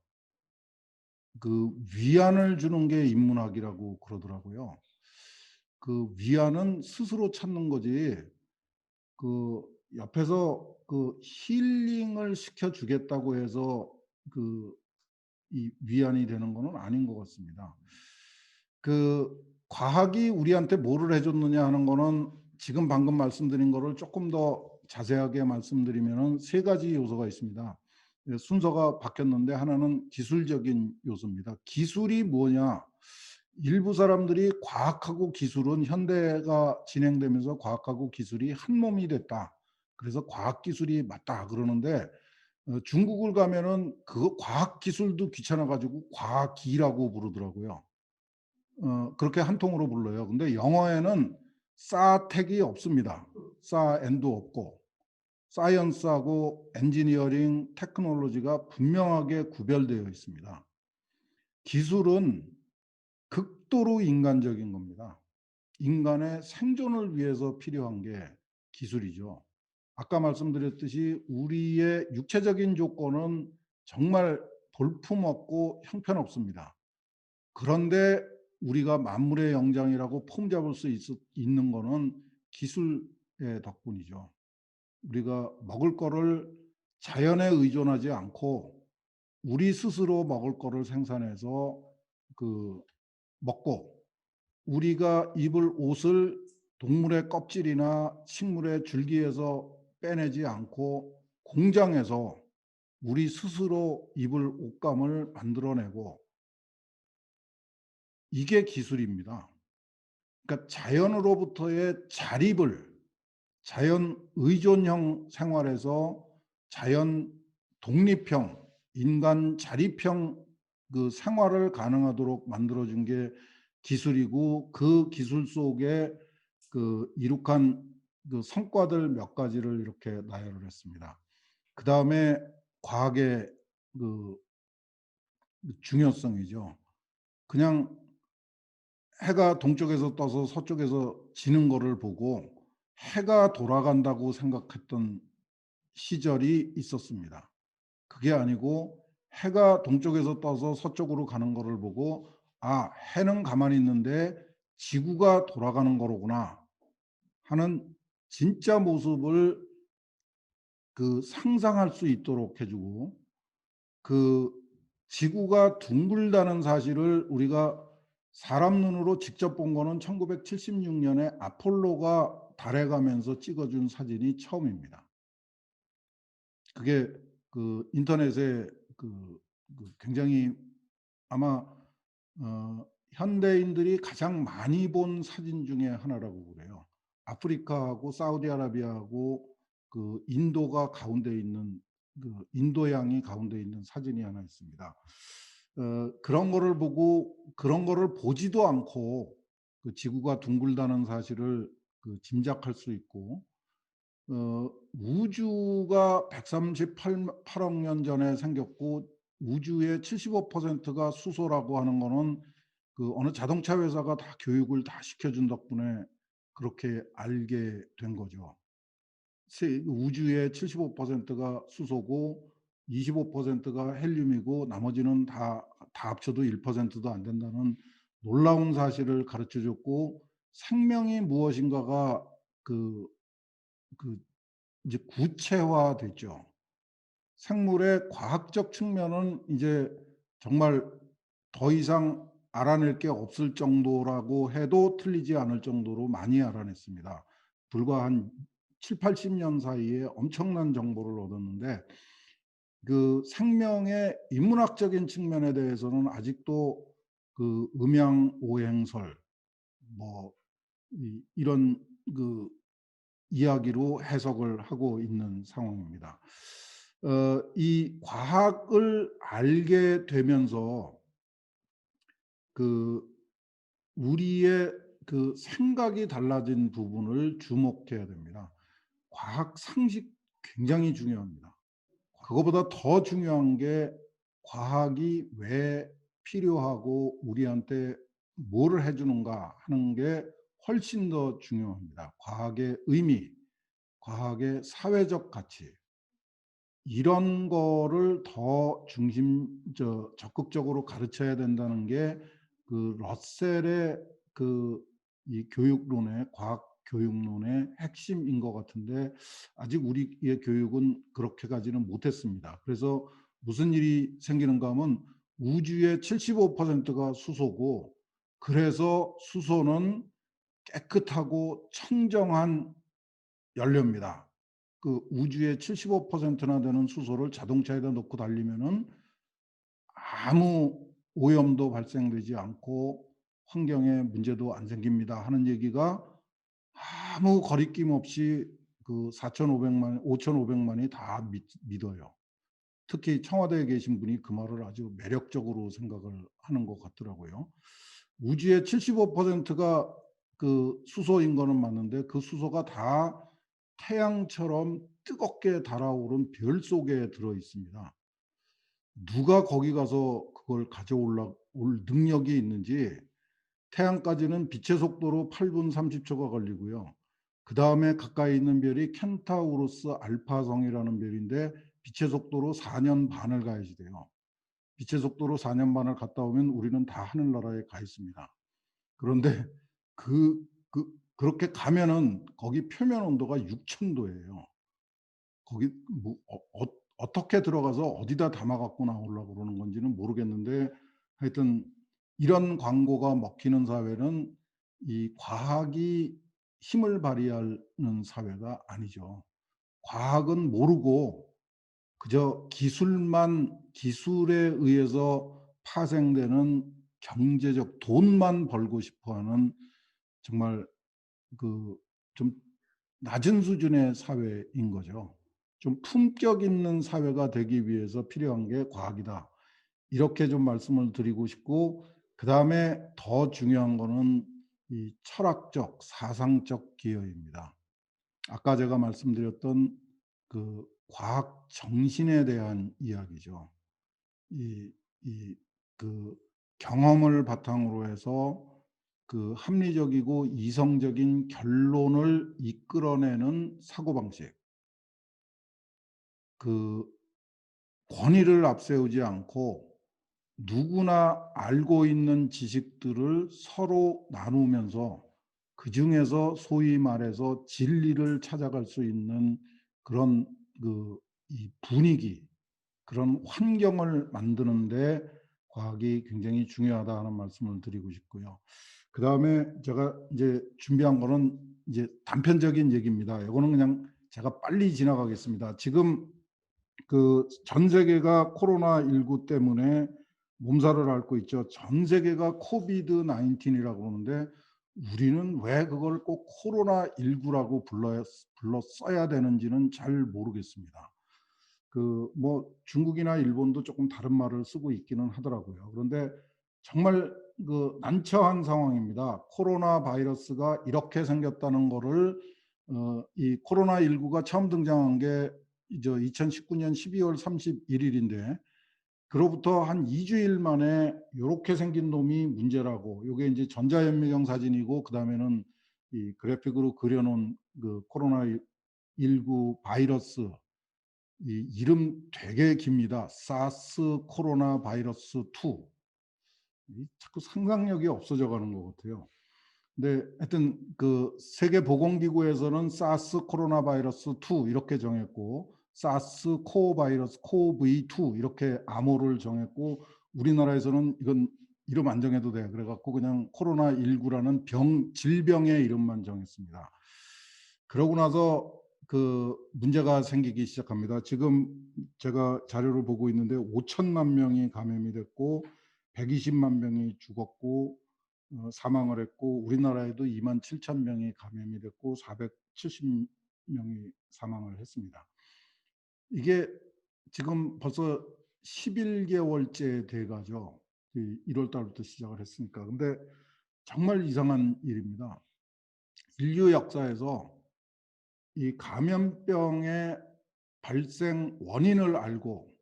위안을 주는 게 인문학이라고 그러더라고요. 위안은 스스로 찾는 거지 그 옆에서 힐링을 시켜 주겠다고 해서 그 이 위안이 되는 거는 아닌 것 같습니다. 과학이 우리한테 뭐를 해 줬느냐 하는 거는 지금 방금 말씀드린 거를 조금 더 자세하게 말씀드리면은 세 가지 요소가 있습니다. 순서가 바뀌었는데 하나는 기술적인 요소입니다. 기술이 뭐냐? 일부 사람들이 과학하고 기술은 현대가 진행되면서 과학하고 기술이 한 몸이 됐다. 그래서 과학 기술이 맞다 그러는데 중국을 가면은 그 과학 기술도 귀찮아 가지고 과기라고 부르더라고요. 그렇게 한 통으로 불러요. 근데 영어에는 사텍이 없습니다. 사엔도 없고 사이언스하고 엔지니어링, 테크놀로지가 분명하게 구별되어 있습니다. 기술은 극도로 인간적인 겁니다. 인간의 생존을 위해서 필요한 게 기술이죠. 아까 말씀드렸듯이 우리의 육체적인 조건은 정말 볼품없고 형편없습니다. 그런데 우리가 만물의 영장이라고 폼잡을 수 있는 거는 기술의 덕분이죠. 우리가 먹을 거를 자연에 의존하지 않고 우리 스스로 먹을 거를 생산해서 먹고 우리가 입을 옷을 동물의 껍질이나 식물의 줄기에서 빼내지 않고 공장에서 우리 스스로 입을 옷감을 만들어내고 이게 기술입니다. 그러니까 자연으로부터의 자립을 자연 의존형 생활에서 자연 독립형, 인간 자립형 생활을 가능하도록 만들어준 게 기술이고 그 기술 속에 이룩한 성과들 몇 가지를 이렇게 나열을 했습니다. 그다음에 과학의 그 중요성이죠. 그냥 해가 동쪽에서 떠서 서쪽에서 지는 거를 보고 해가 돌아간다고 생각했던 시절이 있었습니다. 그게 아니고 해가 동쪽에서 떠서 서쪽으로 가는 거를 보고 '아 해는 가만히 있는데 지구가 돌아가는 거로구나.' 하는 진짜 모습을 상상할 수 있도록 해 주고 그 지구가 둥글다는 사실을 우리가 사람 눈으로 직접 본 거는 1976 년에 아폴로가 달에 가면서 찍어 준 사진이 처음입니다. 그게 인터넷에 굉장히 아마 현대인들이 가장 많이 본 사진 중에 하나라고 그래요. 아프리카하고 사우디아라비아하고 인도가 가운데 있는 인도양이 가운데 있는 사진이 하나 있습니다. 그런 거를 보고 그런 거를 보지도 않고 지구가 둥글다는 사실을 짐작할 수 있고 우주가 138억 년 전에 생겼고 우주의 75%가 수소라고 하는 거는 어느 자동차 회사가 다 교육을 다 시켜준 덕분에 그렇게 알게 된 거죠. 우주의 75%가 수소고 25%가 헬륨이고 나머지는 다 합쳐도 1%도 안 된다는 놀라운 사실을 가르쳐 줬고 생명이 무엇인가가 그 그 이제 구체화됐죠. 생물의 과학적 측면은 이제 정말 더 이상 알아낼 게 없을 정도라고 해도 틀리지 않을 정도로 많이 알아냈습니다. 불과 한 70-80년 사이에 엄청난 정보를 얻었는데 생명의 인문학적인 측면에 대해서는 아직도 음양오행설 뭐 이런 이야기로 해석을 하고 있는 상황입니다. 이 과학을 알게 되면서 그 우리의 생각이 달라진 부분을 주목해야 됩니다. 과학 상식 굉장히 중요합니다. 그거보다 더 중요한 게 과학이 왜 필요하고 우리한테 뭐를 해 주는가 하는 게 훨씬 더 중요합니다. 과학의 의미, 과학의 사회적 가치, 이런 거를 더 적극적으로 가르쳐야 된다는 게 그 러셀의 그 이 교육론의 과학 교육론의 핵심인 것 같은데, 아직 우리의 교육은 그렇게 가지는 못했습니다. 그래서 무슨 일이 생기는가 하면 우주의 75%가 수소고, 그래서 수소는 깨끗하고 청정한 연료입니다. 그 우주의 75%나 되는 수소를 자동차에다 넣고 달리면은 아무 오염도 발생되지 않고 환경에 문제도 안 생깁니다 하는 얘기가 아무 거리낌 없이 그 4,500만, 5,500만이 다 믿어요. 특히 청와대에 계신 분이 그 말을 아주 매력적으로 생각을 하는 것 같더라고요. 우주의 75%가 그 수소인 거는 맞는데, 그 수소가 다 태양처럼 뜨겁게 달아오른 별 속에 들어 있습니다. 누가 거기 가서 그걸 올 능력이 있는지. 태양까지는 빛의 속도로 8분 30초가 걸리고요. 그 다음에 가까이 있는 별이 켄타우로스 알파성이라는 별인데 빛의 속도로 4년 반을 가야지 돼요. 빛의 속도로 4년 반을 갔다 오면 우리는 다 하늘나라에 가 있습니다. 그런데 그렇게 가면은 거기 표면 온도가 6,000도예요. 거기 뭐 어떻게 들어가서 어디다 담아 갖고 나오려고 그러는 건지는 모르겠는데, 하여튼 이런 광고가 먹히는 사회는 이 과학이 힘을 발휘하는 사회가 아니죠. 과학은 모르고 그저 기술에 의해서 파생되는 경제적 돈만 벌고 싶어 하는, 정말 그 좀 낮은 수준의 사회인 거죠. 좀 품격 있는 사회가 되기 위해서 필요한 게 과학이다, 이렇게 좀 말씀을 드리고 싶고, 그다음에 더 중요한 거는 이 철학적, 사상적 기여입니다. 아까 제가 말씀드렸던 그 과학 정신에 대한 이야기죠. 이 그 경험을 바탕으로 해서 그 합리적이고 이성적인 결론을 이끌어내는 사고방식. 그 권위를 앞세우지 않고 누구나 알고 있는 지식들을 서로 나누면서 그중에서 소위 말해서 진리를 찾아갈 수 있는 그런 이 분위기, 그런 환경을 만드는데 과학이 굉장히 중요하다 하는 말씀을 드리고 싶고요. 그다음에 제가 이제 준비한 거는 이제 단편적인 얘기입니다. 이거는 그냥 제가 빨리 지나가겠습니다. 지금 그 전 세계가 코로나19 때문에 몸살을 앓고 있죠. 전 세계가 코비드 19이라고 그러는데 우리는 왜 그걸 꼭 코로나19라고 불러 써야 되는지는 잘 모르겠습니다. 그 뭐 중국이나 일본도 조금 다른 말을 쓰고 있기는 하더라고요. 그런데 정말 그 난처한 상황입니다. 코로나 바이러스가 이렇게 생겼다는 거를 이 코로나19가 처음 등장한 게 이제 2019년 12월 31일인데, 그로부터 한 2주일 만에 요렇게 생긴 놈이 문제라고, 요게 이제 전자현미경 사진이고 그다음에는 이 그래픽으로 그려 놓은 그 코로나19 바이러스, 이 이름 되게 깁니다. 사스 코로나 바이러스 2. 자꾸 상상력이 없어져 가는 것 같아요. 근데 하여튼 그 세계보건기구에서는 사스 코로나 바이러스 2 이렇게 정했고, 사스 코어 바이러스 코V2 이렇게 암호를 정했고, 우리나라에서는 이건 이름 안 정해도 돼 그래갖고 그냥 코로나19라는 질병의 이름만 정했습니다. 그러고 나서 그 문제가 생기기 시작합니다. 지금 제가 자료를 보고 있는데 5천만 명이 감염이 됐고 120만 명이 죽었고 사망을 했고, 우리나라에도 2만 7천 명이 감염이 됐고 470명이 사망을 했습니다. 이게 지금 벌써 11개월째 돼가죠. 1월 달부터 시작을 했으니까. 근데 정말 이상한 일입니다. 인류 역사에서 이 감염병의 발생 원인을 알고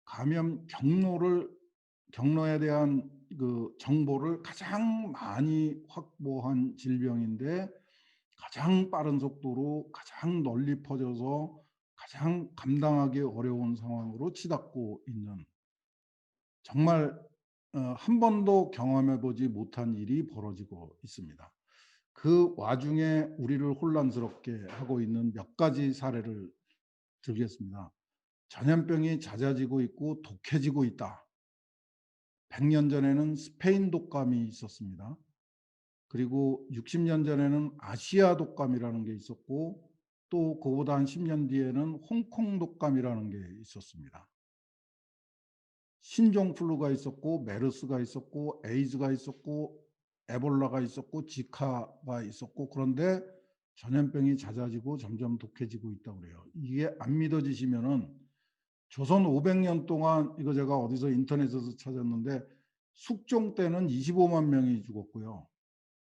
감염 경로를 경로에 대한 그 정보를 가장 많이 확보한 질병인데 가장 빠른 속도로 가장 널리 퍼져서 가장 감당하기 어려운 상황으로 치닫고 있는, 정말 한 번도 경험해 보지 못한 일이 벌어지고 있습니다. 그 와중에 우리를 혼란스럽게 하고 있는 몇 가지 사례를 들겠습니다. 전염병이 잦아지고 있고 독해지고 있다. 100년 전에는 스페인 독감이 있었습니다. 그리고 60년 전에는 아시아 독감이라는 게 있었고, 또 그보다 한 10년 뒤에는 홍콩 독감이라는 게 있었습니다. 신종플루가 있었고, 메르스가 있었고, 에이즈가 있었고, 에볼라가 있었고, 지카가 있었고, 그런데 전염병이 잦아지고 점점 독해지고 있다고 그래요. 이게 안 믿어지시면은 조선 500년 동안, 이거 제가 어디서 인터넷에서 찾았는데, 숙종 때는 25만 명이 죽었고요.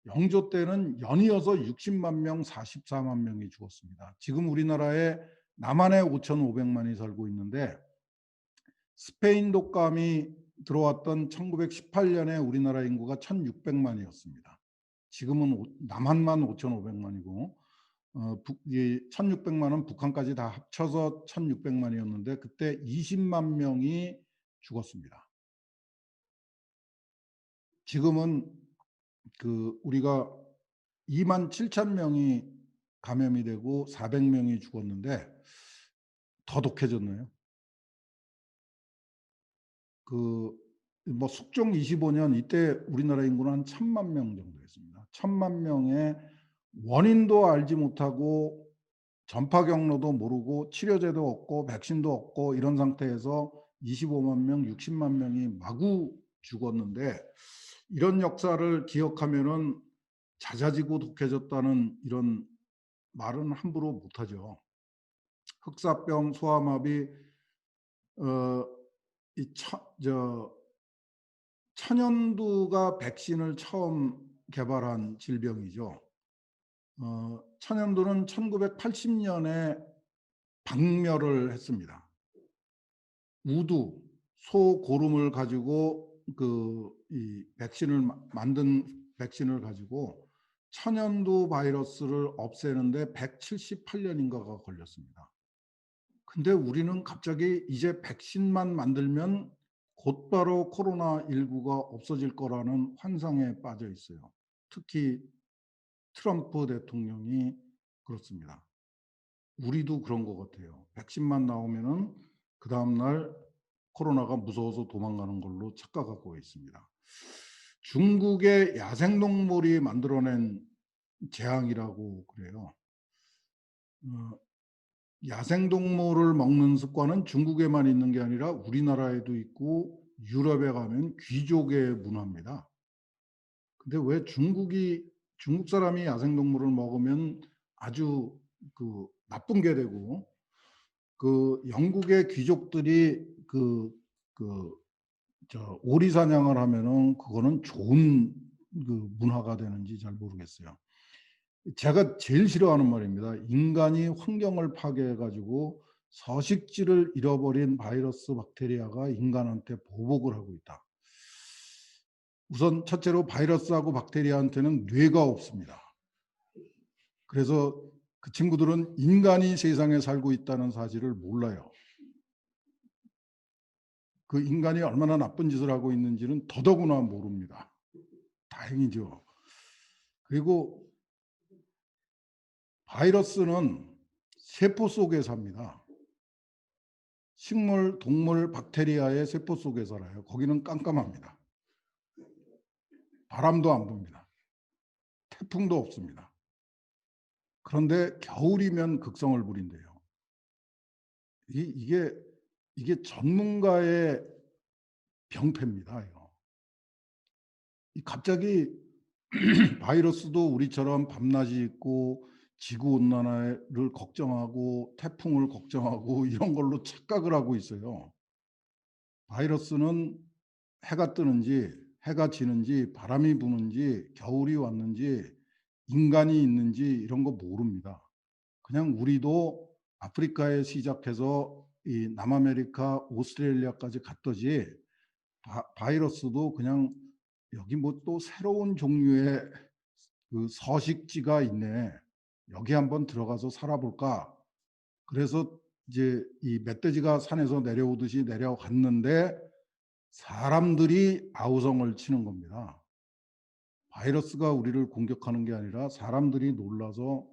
영조 때는 연이어서 60만 명, 44만 명이 죽었습니다. 지금 우리나라에 남한에 5,500만이 살고 있는데, 스페인 독감이 들어왔던 1918년에 우리나라 인구가 1,600만이었습니다. 지금은 남한만 5,500만이고 1,600만은 북한까지 다 합쳐서 1,600만이었는데 그때 20만 명이 죽었습니다. 지금은 우리가 2만 7천 명이 감염이 되고 400명이 죽었는데 더 독해졌네요. 뭐 숙종 25년 이때 우리나라 인구는 한 1,000만 명 정도였습니다. 1,000만 명의 원인도 알지 못하고 전파 경로도 모르고 치료제도 없고 백신도 없고 이런 상태에서 25만 명, 60만 명이 마구 죽었는데, 이런 역사를 기억하면은 잦아지고 독해졌다는 이런 말은 함부로 못하죠. 흑사병, 소아마비, 천연두가 백신을 처음 개발한 질병이죠. 천연두는 1980년에 박멸을 했습니다. 우두, 소 고름을 가지고 이 백신을 만든 백신을 가지고 천연두 바이러스를 없애는데 178년인가가 걸렸습니다. 근데 우리는 갑자기 이제 백신만 만들면 곧바로 코로나19가 없어질 거라는 환상에 빠져 있어요. 특히 트럼프 대통령이 그렇습니다. 우리도 그런 것 같아요. 백신만 나오면은 그 다음날 코로나가 무서워서 도망가는 걸로 착각하고 있습니다. 중국의 야생동물이 만들어낸 재앙이라고 그래요. 야생동물을 먹는 습관은 중국에만 있는 게 아니라 우리나라에도 있고 유럽에 가면 귀족의 문화입니다. 근데 왜 중국 사람이 야생동물을 먹으면 아주 나쁜 게 되고, 영국의 귀족들이 오리 사냥을 하면은 그거는 좋은 문화가 되는지 잘 모르겠어요. 제가 제일 싫어하는 말입니다. 인간이 환경을 파괴해가지고 서식지를 잃어버린 바이러스 박테리아가 인간한테 보복을 하고 있다. 우선 첫째로 바이러스하고 박테리아한테는 뇌가 없습니다. 그래서 그 친구들은 인간이 세상에 살고 있다는 사실을 몰라요. 그 인간이 얼마나 나쁜 짓을 하고 있는지는 더더구나 모릅니다. 다행이죠. 그리고 바이러스는 세포 속에 삽니다. 식물, 동물, 박테리아의 세포 속에 살아요. 거기는 깜깜합니다. 바람도 안 붑니다. 태풍도 없습니다. 그런데 겨울이면 극성을 부린대요. 이게 전문가의 병폐입니다. 이거. 갑자기 바이러스도 우리처럼 밤낮이 있고 지구온난화를 걱정하고 태풍을 걱정하고 이런 걸로 착각을 하고 있어요. 바이러스는 해가 뜨는지 해가 지는지 바람이 부는지 겨울이 왔는지 인간이 있는지 이런 거 모릅니다. 그냥 우리도 아프리카에 시작해서 이 남아메리카, 오스트레일리아까지 갔더지 바이러스도 그냥 여기 뭐 또 새로운 종류의 그 서식지가 있네. 여기 한번 들어가서 살아볼까. 그래서 이제 이 멧돼지가 산에서 내려오듯이 내려갔는데 사람들이 아우성을 치는 겁니다. 바이러스가 우리를 공격하는 게 아니라 사람들이 놀라서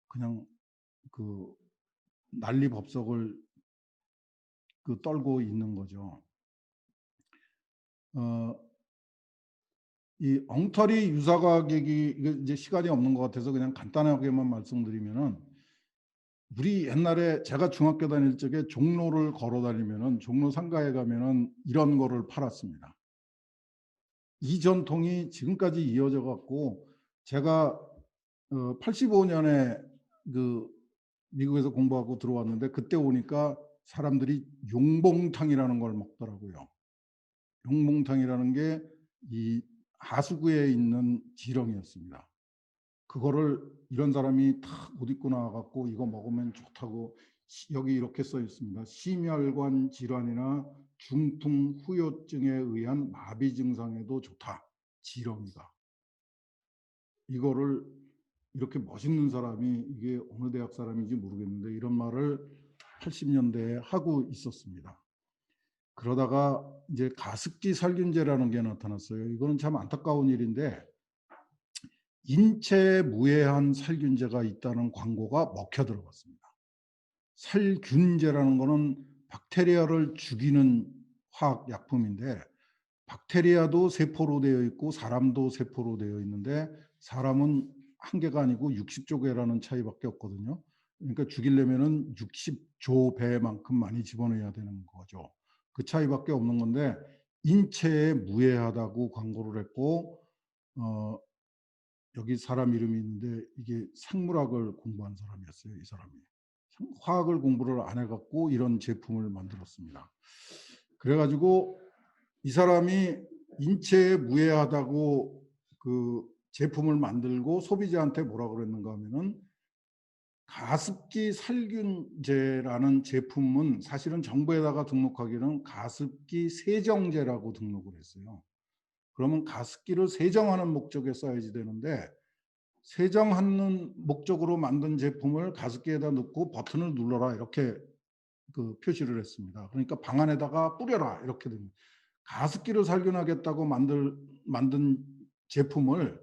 그냥 그 난리법석을 떨고 있는 거죠. 어, 이 엉터리 유사과학이 이제 시간이 없는 것 같아서 그냥 간단하게만 말씀드리면은 우리 옛날에 제가 중학교 다닐 적에 종로를 걸어 다니면은 종로 상가에 가면은 이런 거를 팔았습니다. 이 전통이 지금까지 이어져 갖고 제가 85년에 그 미국에서 공부하고 들어왔는데 그때 오니까 사람들이 용봉탕이라는 걸 먹더라고요. 용봉탕이라는 게 이 하수구에 있는 지렁이였습니다. 그거를 이런 사람이 탁 옷 입고 나와갖고 이거 먹으면 좋다고 여기 이렇게 써 있습니다. 심혈관 질환이나 중풍 후유증에 의한 마비 증상에도 좋다. 지렁이가. 이거를 이렇게 멋있는 사람이 이게 어느 대학 사람인지 모르겠는데 이런 말을 80년대에 하고 있었습니다. 그러다가 이제 가습기 살균제라는 게 나타났어요. 이거는 참 안타까운 일인데 인체에 무해한 살균제가 있다는 광고가 먹혀 들어갔습니다. 살균제라는 거는 박테리아를 죽이는 화학 약품인데 박테리아도 세포로 되어 있고 사람도 세포로 되어 있는데 사람은 한 개가 아니고 60조 개라는 차이밖에 없거든요. 그러니까 죽이려면은 60조 배만큼 많이 집어넣어야 되는 거죠. 그 차이밖에 없는 건데 인체에 무해하다고 광고를 했고 여기 사람 이름이 있는데 이게 생물학을 공부한 사람이었어요. 이 사람이. 화학을 공부를 안 해갖고 이런 제품을 만들었습니다. 그래가지고 이 사람이 인체에 무해하다고 그 제품을 만들고 소비자한테 뭐라 그랬는가 하면은 가습기 살균제라는 제품은 사실은 정부에다가 등록하기는 가습기 세정제라고 등록을 했어요. 그러면 가습기를 세정하는 목적에 써야지 되는데 세정하는 목적으로 만든 제품을 가습기에다 넣고 버튼을 눌러라 이렇게 그 표시를 했습니다. 그러니까 방 안에다가 뿌려라 이렇게 됩니다. 가습기를 살균하겠다고 만든 제품을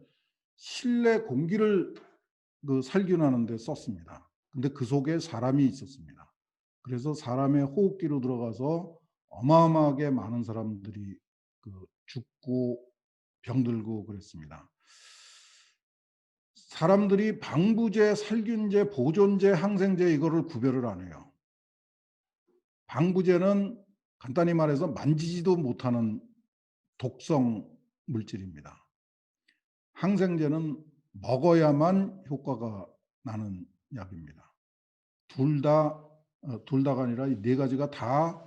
실내 공기를 그 살균하는 데 썼습니다. 근데 그 속에 사람이 있었습니다. 그래서 사람의 호흡기로 들어가서 어마어마하게 많은 사람들이 그 죽고 병들고 그랬습니다. 사람들이 방부제, 살균제, 보존제, 항생제 이거를 구별을 안 해요. 방부제는 간단히 말해서 만지지도 못하는 독성 물질입니다. 항생제는 먹어야만 효과가 나는 약입니다. 둘 다가 아니라 이 네 가지가 다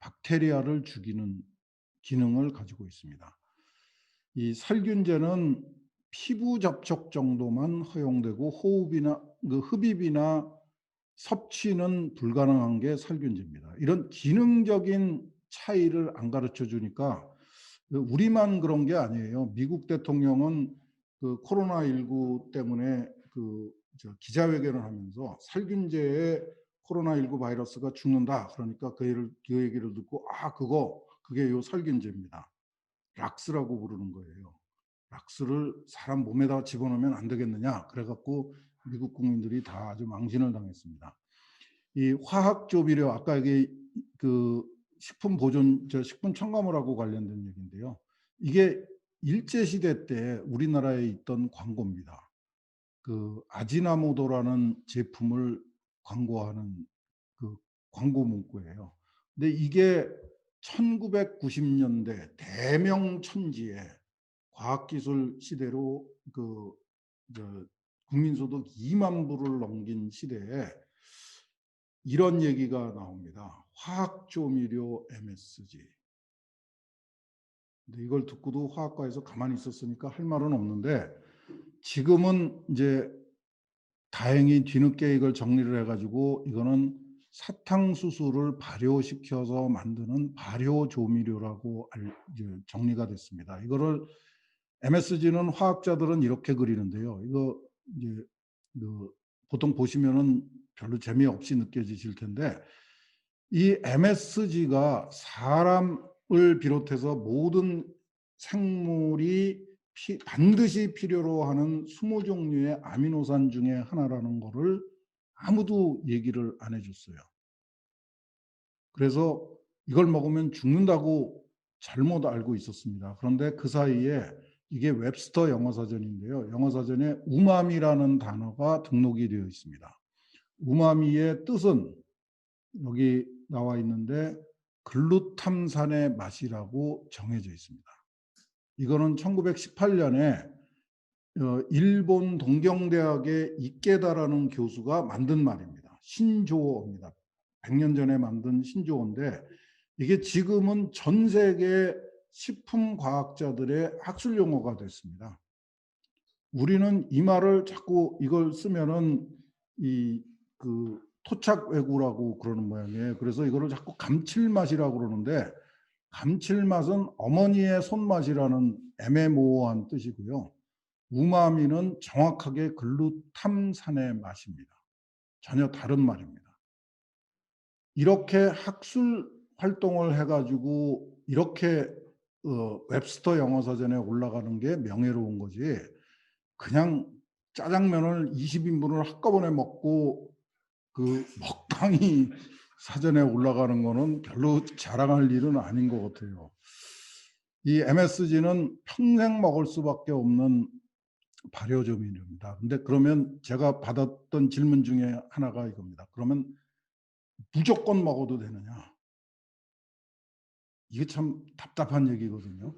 박테리아를 죽이는 기능을 가지고 있습니다. 이 살균제는 피부 접촉 정도만 허용되고 호흡이나 흡입이나 섭취는 불가능한 게 살균제입니다. 이런 기능적인 차이를 안 가르쳐 주니까 우리만 그런 게 아니에요. 미국 대통령은 그 코로나19 때문에 기자회견을 하면서 살균제에 코로나19 바이러스가 죽는다. 그러니까 그 얘기를 듣고 그게 요 살균제입니다. 락스라고 부르는 거예요. 락스를 사람 몸에다 집어넣으면 안 되겠느냐. 그래갖고 미국 국민들이 다 아주 망신을 당했습니다. 이 화학 조미료 아까 이게 그 식품 첨가물하고 관련된 얘기인데요. 이게 일제 시대 때 우리나라에 있던 광고입니다. 그 아지나모도라는 제품을 광고하는 그 광고 문구예요. 근데 이게 1990년대 대명천지에 과학기술 시대로 국민소득 2만 불을 넘긴 시대에 이런 얘기가 나옵니다. 화학조미료 MSG. 근데 이걸 듣고도 화학과에서 가만히 있었으니까 할 말은 없는데 지금은 이제 다행히 뒤늦게 이걸 정리를 해가지고 이거는 사탕수수를 발효시켜서 만드는 발효 조미료라고 정리가 됐습니다. 이거를 MSG는 화학자들은 이렇게 그리는데요. 이거 이제 보통 보시면은 별로 재미없이 느껴지실 텐데, 이 MSG가 사람을 비롯해서 모든 생물이 반드시 필요로 하는 20종류의 아미노산 중에 하나라는 거를 아무도 얘기를 안 해줬어요. 그래서 이걸 먹으면 죽는다고 잘못 알고 있었습니다. 그런데 그 사이에 이게 웹스터 영어사전인데요. 영어사전에 우마미라는 단어가 등록이 되어 있습니다. 우마미의 뜻은 여기 나와 있는데 글루탐산의 맛이라고 정해져 있습니다. 이거는 1918년에 일본 동경대학의 이케다라는 교수가 만든 말입니다. 신조어입니다. 100년 전에 만든 신조어인데, 이게 지금은 전 세계 식품 과학자들의 학술 용어가 됐습니다. 우리는 이 말을 자꾸 이걸 쓰면은 토착 왜구라고 그러는 모양이에요. 그래서 이거를 자꾸 감칠맛이라고 그러는데, 감칠맛은 어머니의 손맛이라는 애매모호한 뜻이고요. 우마미는 정확하게 글루탐산의 맛입니다. 전혀 다른 말입니다. 이렇게 학술 활동을 해가지고 이렇게 웹스터 영어사전에 올라가는 게 명예로운 거지, 그냥 짜장면을 20인분을 한꺼번에 먹고 그 먹방이 사전에 올라가는 거는 별로 자랑할 일은 아닌 것 같아요. 이 MSG는 평생 먹을 수밖에 없는 발효조미료입니다. 근데 그러면 제가 받았던 질문 중에 하나가 이겁니다. 그러면 무조건 먹어도 되느냐? 이게 참 답답한 얘기거든요.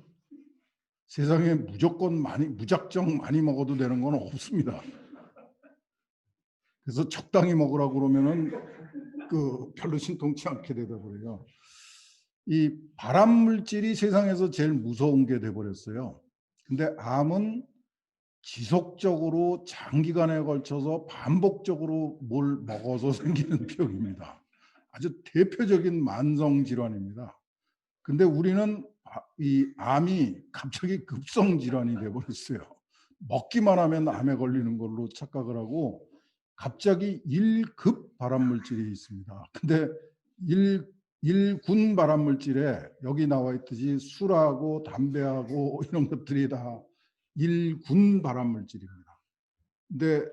세상에 무작정 많이 먹어도 되는 건 없습니다. 그래서 적당히 먹으라고 그러면은 별로 신통치 않게 되다 버려요. 이 발암 물질이 세상에서 제일 무서운 게 돼 버렸어요. 근데 암은 지속적으로 장기간에 걸쳐서 반복적으로 뭘 먹어서 생기는 병입니다. 아주 대표적인 만성 질환입니다. 근데 우리는 이 암이 갑자기 급성 질환이 돼 버렸어요. 먹기만 하면 암에 걸리는 걸로 착각을 하고 갑자기 1급 발암 물질이 있습니다. 근데 1군 발암 물질에 여기 나와 있듯이 술하고 담배하고 이런 것들이 다 1군 발암 물질입니다. 근데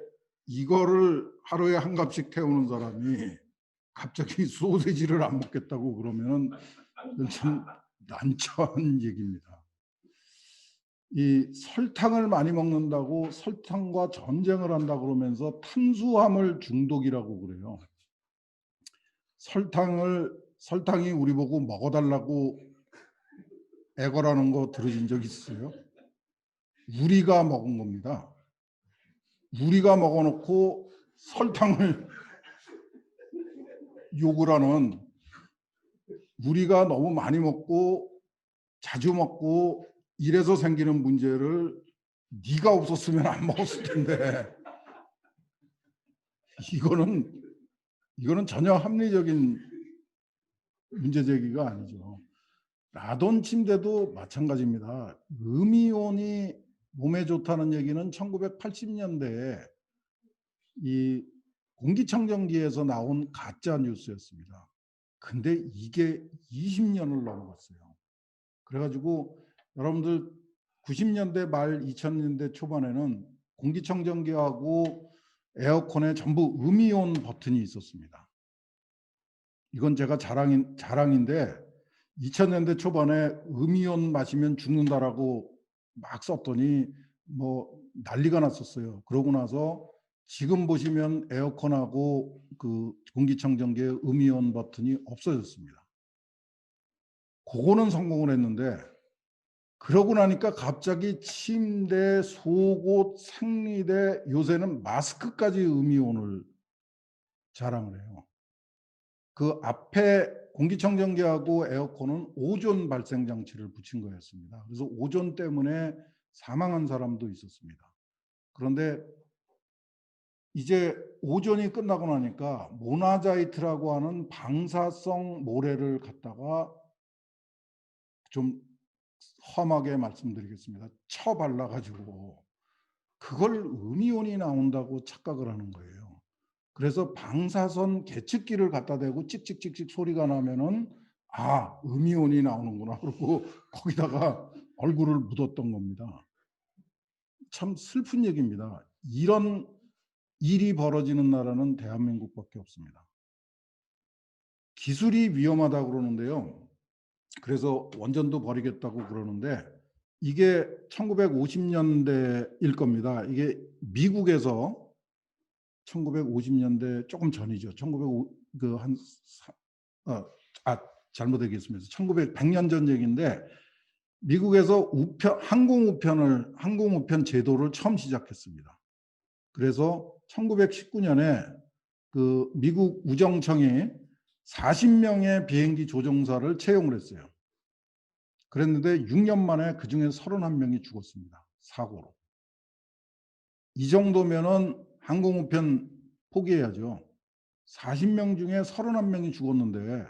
이거를 하루에 한 갑씩 태우는 사람이 갑자기 소세지를 안 먹겠다고 그러면 참 난처한 얘기입니다. 이 설탕을 많이 먹는다고 설탕과 전쟁을 한다 그러면서 탄수화물 중독이라고 그래요. 설탕이 우리 보고 먹어달라고 애걸하는 거 들으신 적 있어요? 우리가 먹은 겁니다. 우리가 먹어놓고 설탕을 욕을 하는, 우리가 너무 많이 먹고 자주 먹고 이래서 생기는 문제를 네가 없었으면 안 먹었을 텐데, 이거는 전혀 합리적인 문제 제기가 아니죠. 라돈 침대도 마찬가지입니다. 음이온이 몸에 좋다는 얘기는 1980년대에 이 공기청정기에서 나온 가짜 뉴스였습니다. 근데 이게 20년을 넘어갔어요. 그래가지고 여러분들 90년대 말 2000년대 초반에는 공기청정기하고 에어컨에 전부 음이온 버튼이 있었습니다. 이건 제가 자랑인데 2000년대 초반에 음이온 마시면 죽는다라고 막 썼더니 뭐 난리가 났었어요. 그러고 나서 지금 보시면 에어컨하고 그 공기청정기의 음이온 버튼이 없어졌습니다. 그거는 성공을 했는데, 그러고 나니까 갑자기 침대, 속옷, 생리대, 요새는 마스크까지 음이온을 자랑을 해요. 그 앞에 공기청정기하고 에어컨은 오존 발생 장치를 붙인 거였습니다. 그래서 오존 때문에 사망한 사람도 있었습니다. 그런데 이제 오전이 끝나고 나니까 모나자이트라고 하는 방사성 모래를 갖다가 좀 험하게 말씀드리겠습니다. 쳐 발라 가지고 그걸 음이온이 나온다고 착각을 하는 거예요. 그래서 방사선 계측기를 갖다 대고 찍찍찍찍 소리가 나면은 '아 음이온이 나오는구나.' 그러고 거기다가 얼굴을 묻었던 겁니다. 참 슬픈 얘기입니다. 이런 일이 벌어지는 나라는 대한민국밖에 없습니다. 기술이 위험하다고 그러는데요. 그래서 원전도 버리겠다고 그러는데 이게 1950 년대일 겁니다. 이게 미국에서 1950 년대 쪼끔 전이죠. 1905 그 한 사 잘못 얘기했습니다. 100년 전 얘기인데 미국에서 항공우편 제도를 처음 시작했습니다. 그래서 1919 년에 그 미국 우정청이 40 명의 비행기 조종사를 채용을 했어요. 그랬는데 6년 만에 그중에 31 명이 죽었습니다, 사고로. 이 정도면은 항공우편 포기해야죠. 40명 중에 31 명이 죽었는데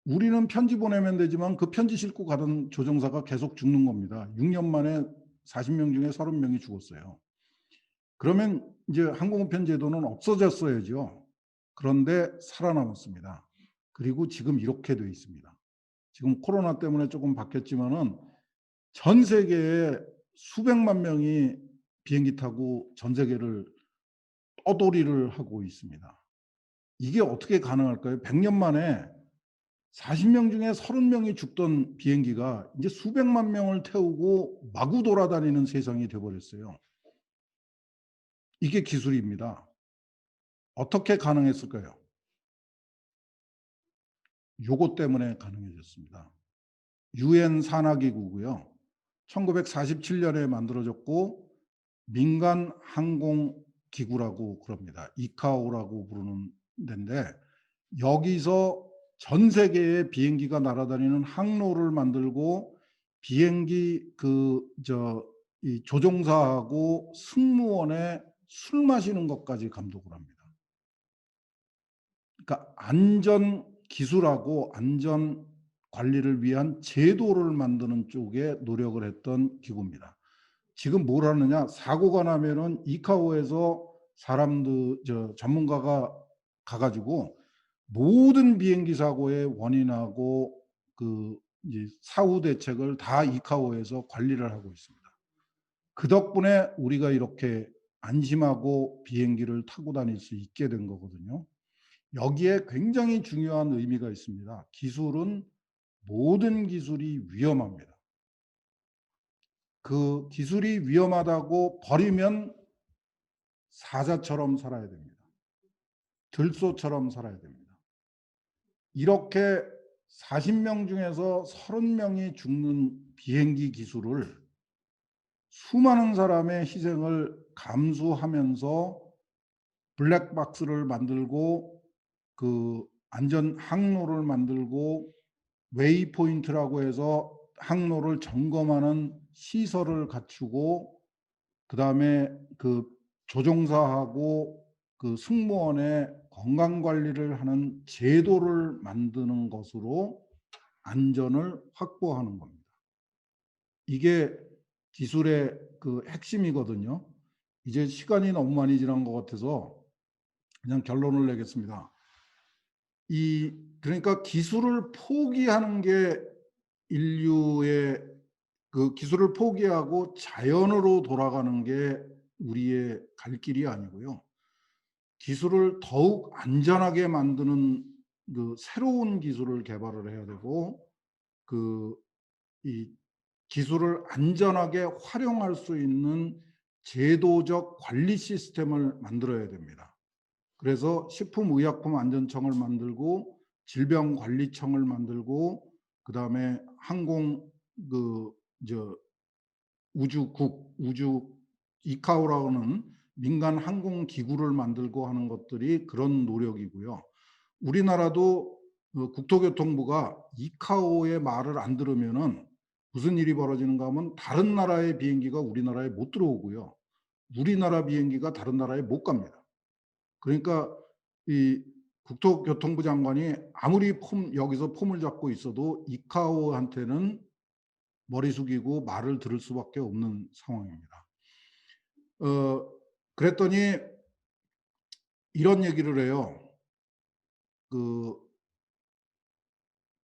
우리는 편지 보내면 되지만 그 편지 싣고 가던 조종사가 계속 죽는 겁니다. 6년 만에 40명 중에 30 명이 죽었어요. 그러면 이제 항공우편 제도는 없어졌어야죠. 그런데 살아남았습니다. 그리고 지금 이렇게 돼 있습니다. 지금 코로나 때문에 조금 바뀌었지만은 전 세계에 수백만 명이 비행기 타고 전 세계를 떠돌이를 하고 있습니다. 이게 어떻게 가능할까요? 100년 만에 40명 중에 30 명이 죽던 비행기가 이제 수백만 명을 태우고 마구 돌아다니는 세상이 돼 버렸어요. 이게 기술입니다. 어떻게 가능했을까요? 요것 때문에 가능해졌습니다. 유엔 산하기구고요. 1947 년에 만들어졌고 민간 항공 기구라고 그럽니다. 이카오라고 부르는 데인데 여기서 전 세계에 비행기가 날아다니는 항로를 만들고 비행기 이 조종사하고 승무원의 술 마시는 것까지 감독을 합니다. 그러니까 안전 기술하고 안전 관리를 위한 제도를 만드는 쪽에 노력을 했던 기구입니다. 지금 뭘 하느냐? 사고가 나면은 이카오에서 사람들 전문가가 가 가지고 모든 비행기 사고의 원인하고 그 이제 사후 대책을 다 이카오에서 관리를 하고 있습니다. 그 덕분에 우리가 이렇게 안심하고 비행기를 타고 다닐 수 있게 된 거거든요. 여기에 굉장히 중요한 의미가 있습니다. 기술은 모든 기술이 위험합니다. 그 기술이 위험하다고 버리면 사자처럼 살아야 됩니다. 들소처럼 살아야 됩니다. 이렇게 40명 중에서 30 명이 죽는 비행기 기술을 수많은 사람의 희생을 감수하면서 블랙박스를 만들고 그 안전 항로를 만들고 웨이포인트라고 해서 항로를 점검하는 시설을 갖추고 그다음에 그 조종사하고 그 승무원의 건강 관리를 하는 제도를 만드는 것으로 안전을 확보하는 겁니다. 이게 기술의 그 핵심이거든요. 이제 시간이 너무 많이 지난 것 같아서 그냥 결론을 내겠습니다. 그러니까 기술을 포기하는 게 인류의 그 기술을 포기하고 자연으로 돌아가는 게 우리의 갈 길이 아니고요. 기술을 더욱 안전하게 만드는 그 새로운 기술을 개발을 해야 되고 그 이 기술을 안전하게 활용할 수 있는 제도적 관리 시스템을 만들어야 됩니다. 그래서 식품의약품안전청을 만들고 질병관리청을 만들고 그다음에 항공 그 저 우주 이카오라고는 민간 항공 기구를 만들고 하는 것들이 그런 노력이고요. 우리나라도 국토교통부가 이카오의 말을 안 들으면은 무슨 일이 벌어지는가 하면 다른 나라의 비행기가 우리나라에 못 들어오고요. 우리나라 비행기가 다른 나라에 못 갑니다. 그러니까 이 국토교통부 장관이 아무리 여기서 폼을 잡고 있어도 이카오한테는 머리 숙이고 말을 들을 수밖에 없는 상황입니다. 그랬더니 이런 얘기를 해요. 그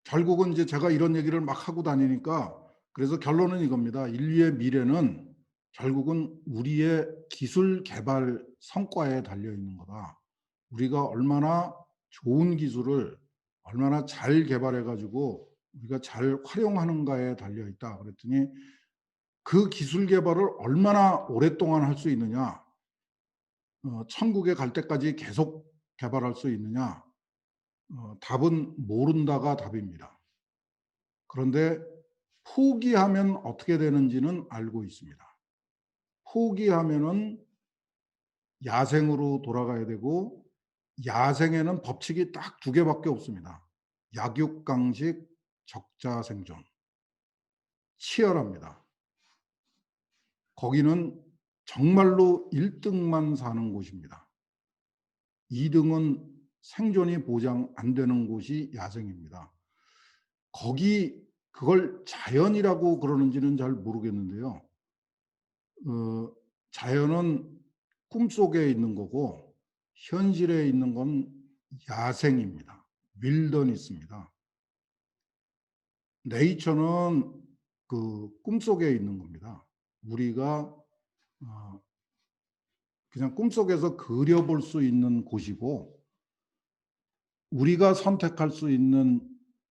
결국은 이제 제가 이런 얘기를 막 하고 다니니까, 그래서 결론은 이겁니다. 인류의 미래는 결국은 우리의 기술 개발 성과에 달려 있는 거다. 우리가 얼마나 좋은 기술을 얼마나 잘 개발해 가지고 우리가 잘 활용하는가에 달려 있다. 그랬더니 그 기술 개발을 얼마나 오랫동안 할 수 있느냐, 천국에 갈 때까지 계속 개발할 수 있느냐, 답은 모른다가 답입니다. 그런데 포기하면 어떻게 되는지는 알고 있습니다. 포기하면은 야생으로 돌아가야 되고, 야생에는 법칙이 딱 두 개밖에 없습니다. 약육강식, 적자생존. 치열합니다. 거기는 정말로 1등만 사는 곳입니다. 2등은 생존이 보장 안 되는 곳이 야생입니다. 그걸 자연이라고 그러는지는 잘 모르겠는데요. 자연은 꿈속에 있는 거고 현실에 있는 건 야생입니다. 윌더니스입니다. 네이처는 그 꿈속에 있는 겁니다. 우리가 그냥 꿈속에서 그려볼 수 있는 곳이고, 우리가 선택할 수 있는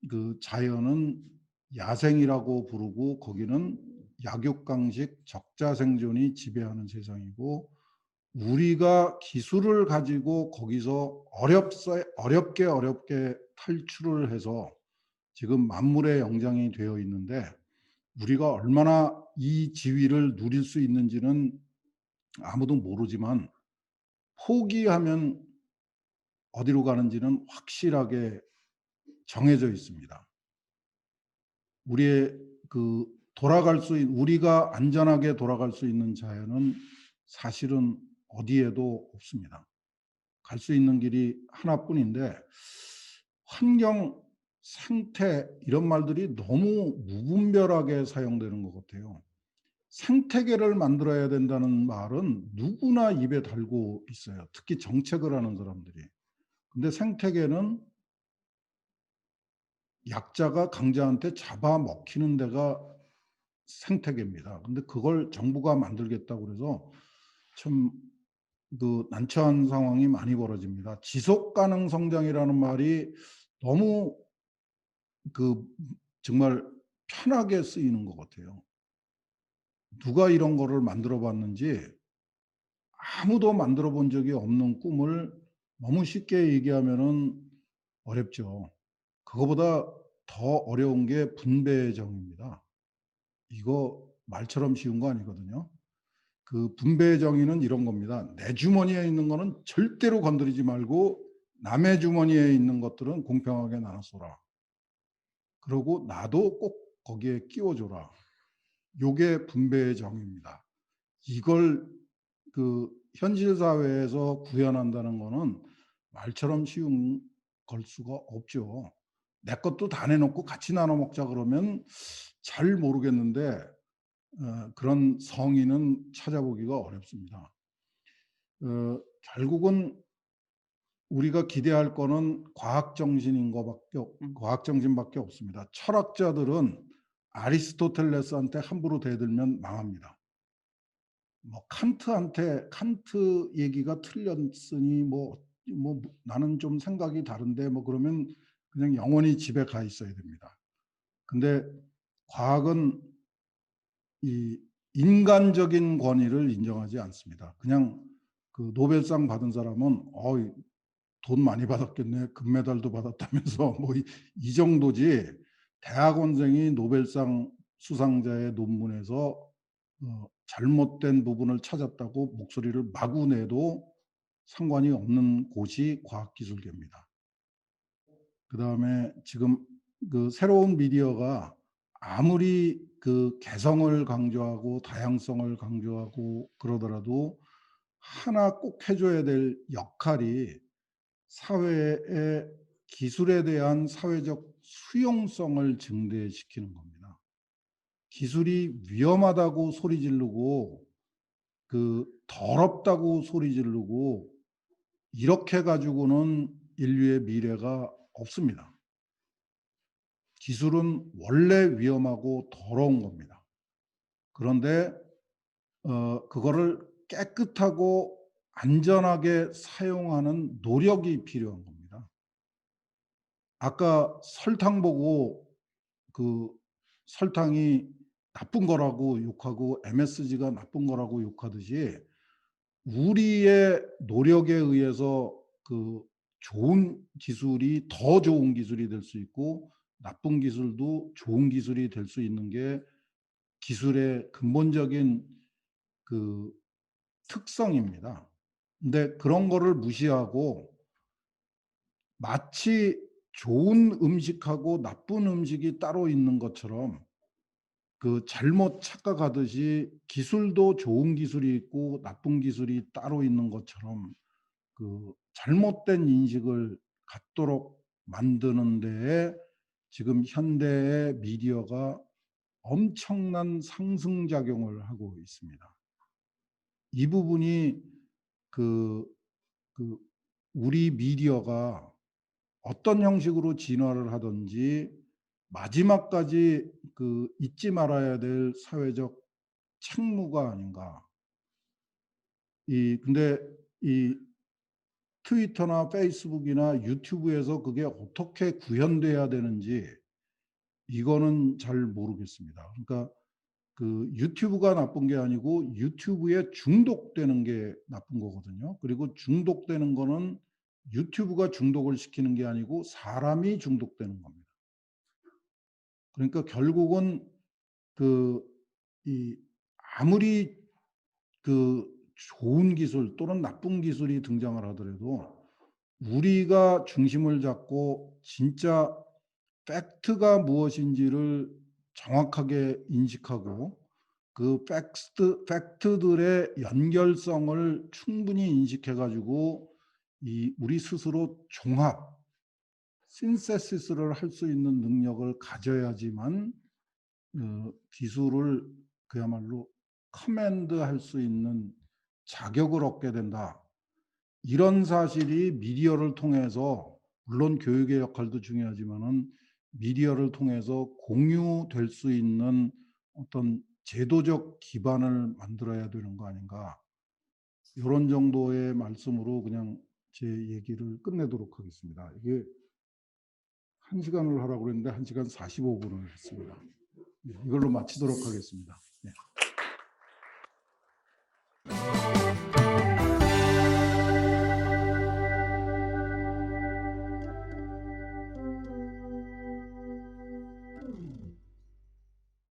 그 자연은 야생이라고 부르고, 거기는 약육강식 적자생존이 지배하는 세상이고, 우리가 기술을 가지고 거기서 어렵게 탈출을 해서 지금 만물의 영장이 되어 있는데, 우리가 얼마나 이 지위를 누릴 수 있는지는 아무도 모르지만, 포기하면 어디로 가는지는 확실하게 정해져 있습니다. 우리의 우리가 안전하게 돌아갈 수 있는 자연은 사실은 어디에도 없습니다. 갈 수 있는 길이 하나뿐인데, 환경, 생태 이런 말들이 너무 무분별하게 사용되는 것 같아요. 생태계를 만들어야 된다는 말은 누구나 입에 달고 있어요. 특히 정책을 하는 사람들이. 근데 생태계는 약자가 강자한테 잡아먹히는 데가 생태계입니다. 근데 그걸 정부가 만들겠다고 그래서 참 난처한 상황이 많이 벌어집니다. 지속 가능 성장이라는 말이 너무 그 정말 편하게 쓰이는 것 같아요. 누가 이런 거를 만들어 봤는지, 아무도 만들어 본 적이 없는 꿈을 너무 쉽게 얘기하면은 어렵죠. 그거보다 더 어려운 게 분배의 정의입니다. 이거 말처럼 쉬운 거 아니거든요. 그 분배의 정의는 이런 겁니다. 내 주머니에 있는 거는 절대로 건드리지 말고 남의 주머니에 있는 것들은 공평하게 나눠줘라. 그리고 나도 꼭 거기에 끼워줘라. 요게 분배의 정의입니다. 이걸 현실 사회에서 구현한다는 거는 말처럼 쉬운 걸 수가 없죠. 내 것도 다 내놓고 같이 나눠 먹자 그러면 잘 모르겠는데, 그런 성의는 찾아보기가 어렵습니다. 결국은 우리가 기대할 거는 과학 정신밖에 없습니다. 철학자들은 아리스토텔레스한테 함부로 대들면 망합니다. 칸트 얘기가 틀렸으니 나는 좀 생각이 다른데 그러면 그냥 영원히 집에 가 있어야 됩니다. 근데 과학은 이 인간적인 권위를 인정하지 않습니다. 그냥 그 노벨상 받은 사람은 돈 많이 받았겠네, 금메달도 받았다면서 이 정도지, 대학원생이 노벨상 수상자의 논문에서 잘못된 부분을 찾았다고 목소리를 마구 내도 상관이 없는 곳이 과학기술계입니다. 그다음에 지금 새로운 미디어가 아무리 개성을 강조하고 다양성을 강조하고 그러더라도 하나 꼭 해줘야 될 역할이 사회의 기술에 대한 사회적 수용성을 증대시키는 겁니다. 기술이 위험하다고 소리 지르고 더럽다고 소리 지르고 이렇게 가지고는 인류의 미래가 없습니다. 기술은 원래 위험하고 더러운 겁니다. 그런데 그거를 깨끗하고 안전하게 사용하는 노력이 필요한 겁니다. 아까 설탕 보고 설탕이 나쁜 거라고 욕하고 MSG가 나쁜 거라고 욕하듯이 우리의 노력에 의해서 좋은 기술이 더 좋은 기술이 될 수 있고 나쁜 기술도 좋은 기술이 될 수 있는 게 기술의 근본적인 그 특성입니다. 근데 그런 거를 무시하고 마치 좋은 음식하고 나쁜 음식이 따로 있는 것처럼 잘못 착각하듯이 기술도 좋은 기술이 있고 나쁜 기술이 따로 있는 것처럼 잘못된 인식을 갖도록 만드는 데에 지금 현대의 미디어가 엄청난 상승작용을 하고 있습니다. 이 부분이 그 그 우리 미디어가 어떤 형식으로 진화를 하든지 마지막까지 잊지 말아야 될 사회적 책무가 아닌가. 근데 이 트위터나 페이스북이나 유튜브에서 그게 어떻게 구현돼야 되는지 이거는 잘 모르겠습니다. 그러니까 유튜브가 나쁜 게 아니고 유튜브에 중독되는 게 나쁜 거거든요. 그리고 중독되는 거는 유튜브가 중독을 시키는 게 아니고 사람이 중독되는 겁니다. 그러니까 결국은 그 이 아무리 좋은 기술 또는 나쁜 기술이 등장을 하더라도 우리가 중심을 잡고 진짜 팩트가 무엇인지를 정확하게 인식하고 팩트들의 연결성을 충분히 인식해 가지고 우리 스스로 종합 신세시스를 할 수 있는 능력을 가져야지만 기술을 그야말로 커맨드할 수 있는 자격을 얻게 된다. 이런 사실이 미디어를 통해서 물론 교육의 역할도 중요하지만은 미디어를 통해서 공유될 수 있는 어떤 제도적 기반을 만들어야 되는 거 아닌가. 요런 정도의 말씀으로 그냥 제 얘기를 끝내도록 하겠습니다. 이게 1시간을 하라고 그랬는데 1시간 45분을 했습니다. 이걸로 마치도록 하겠습니다.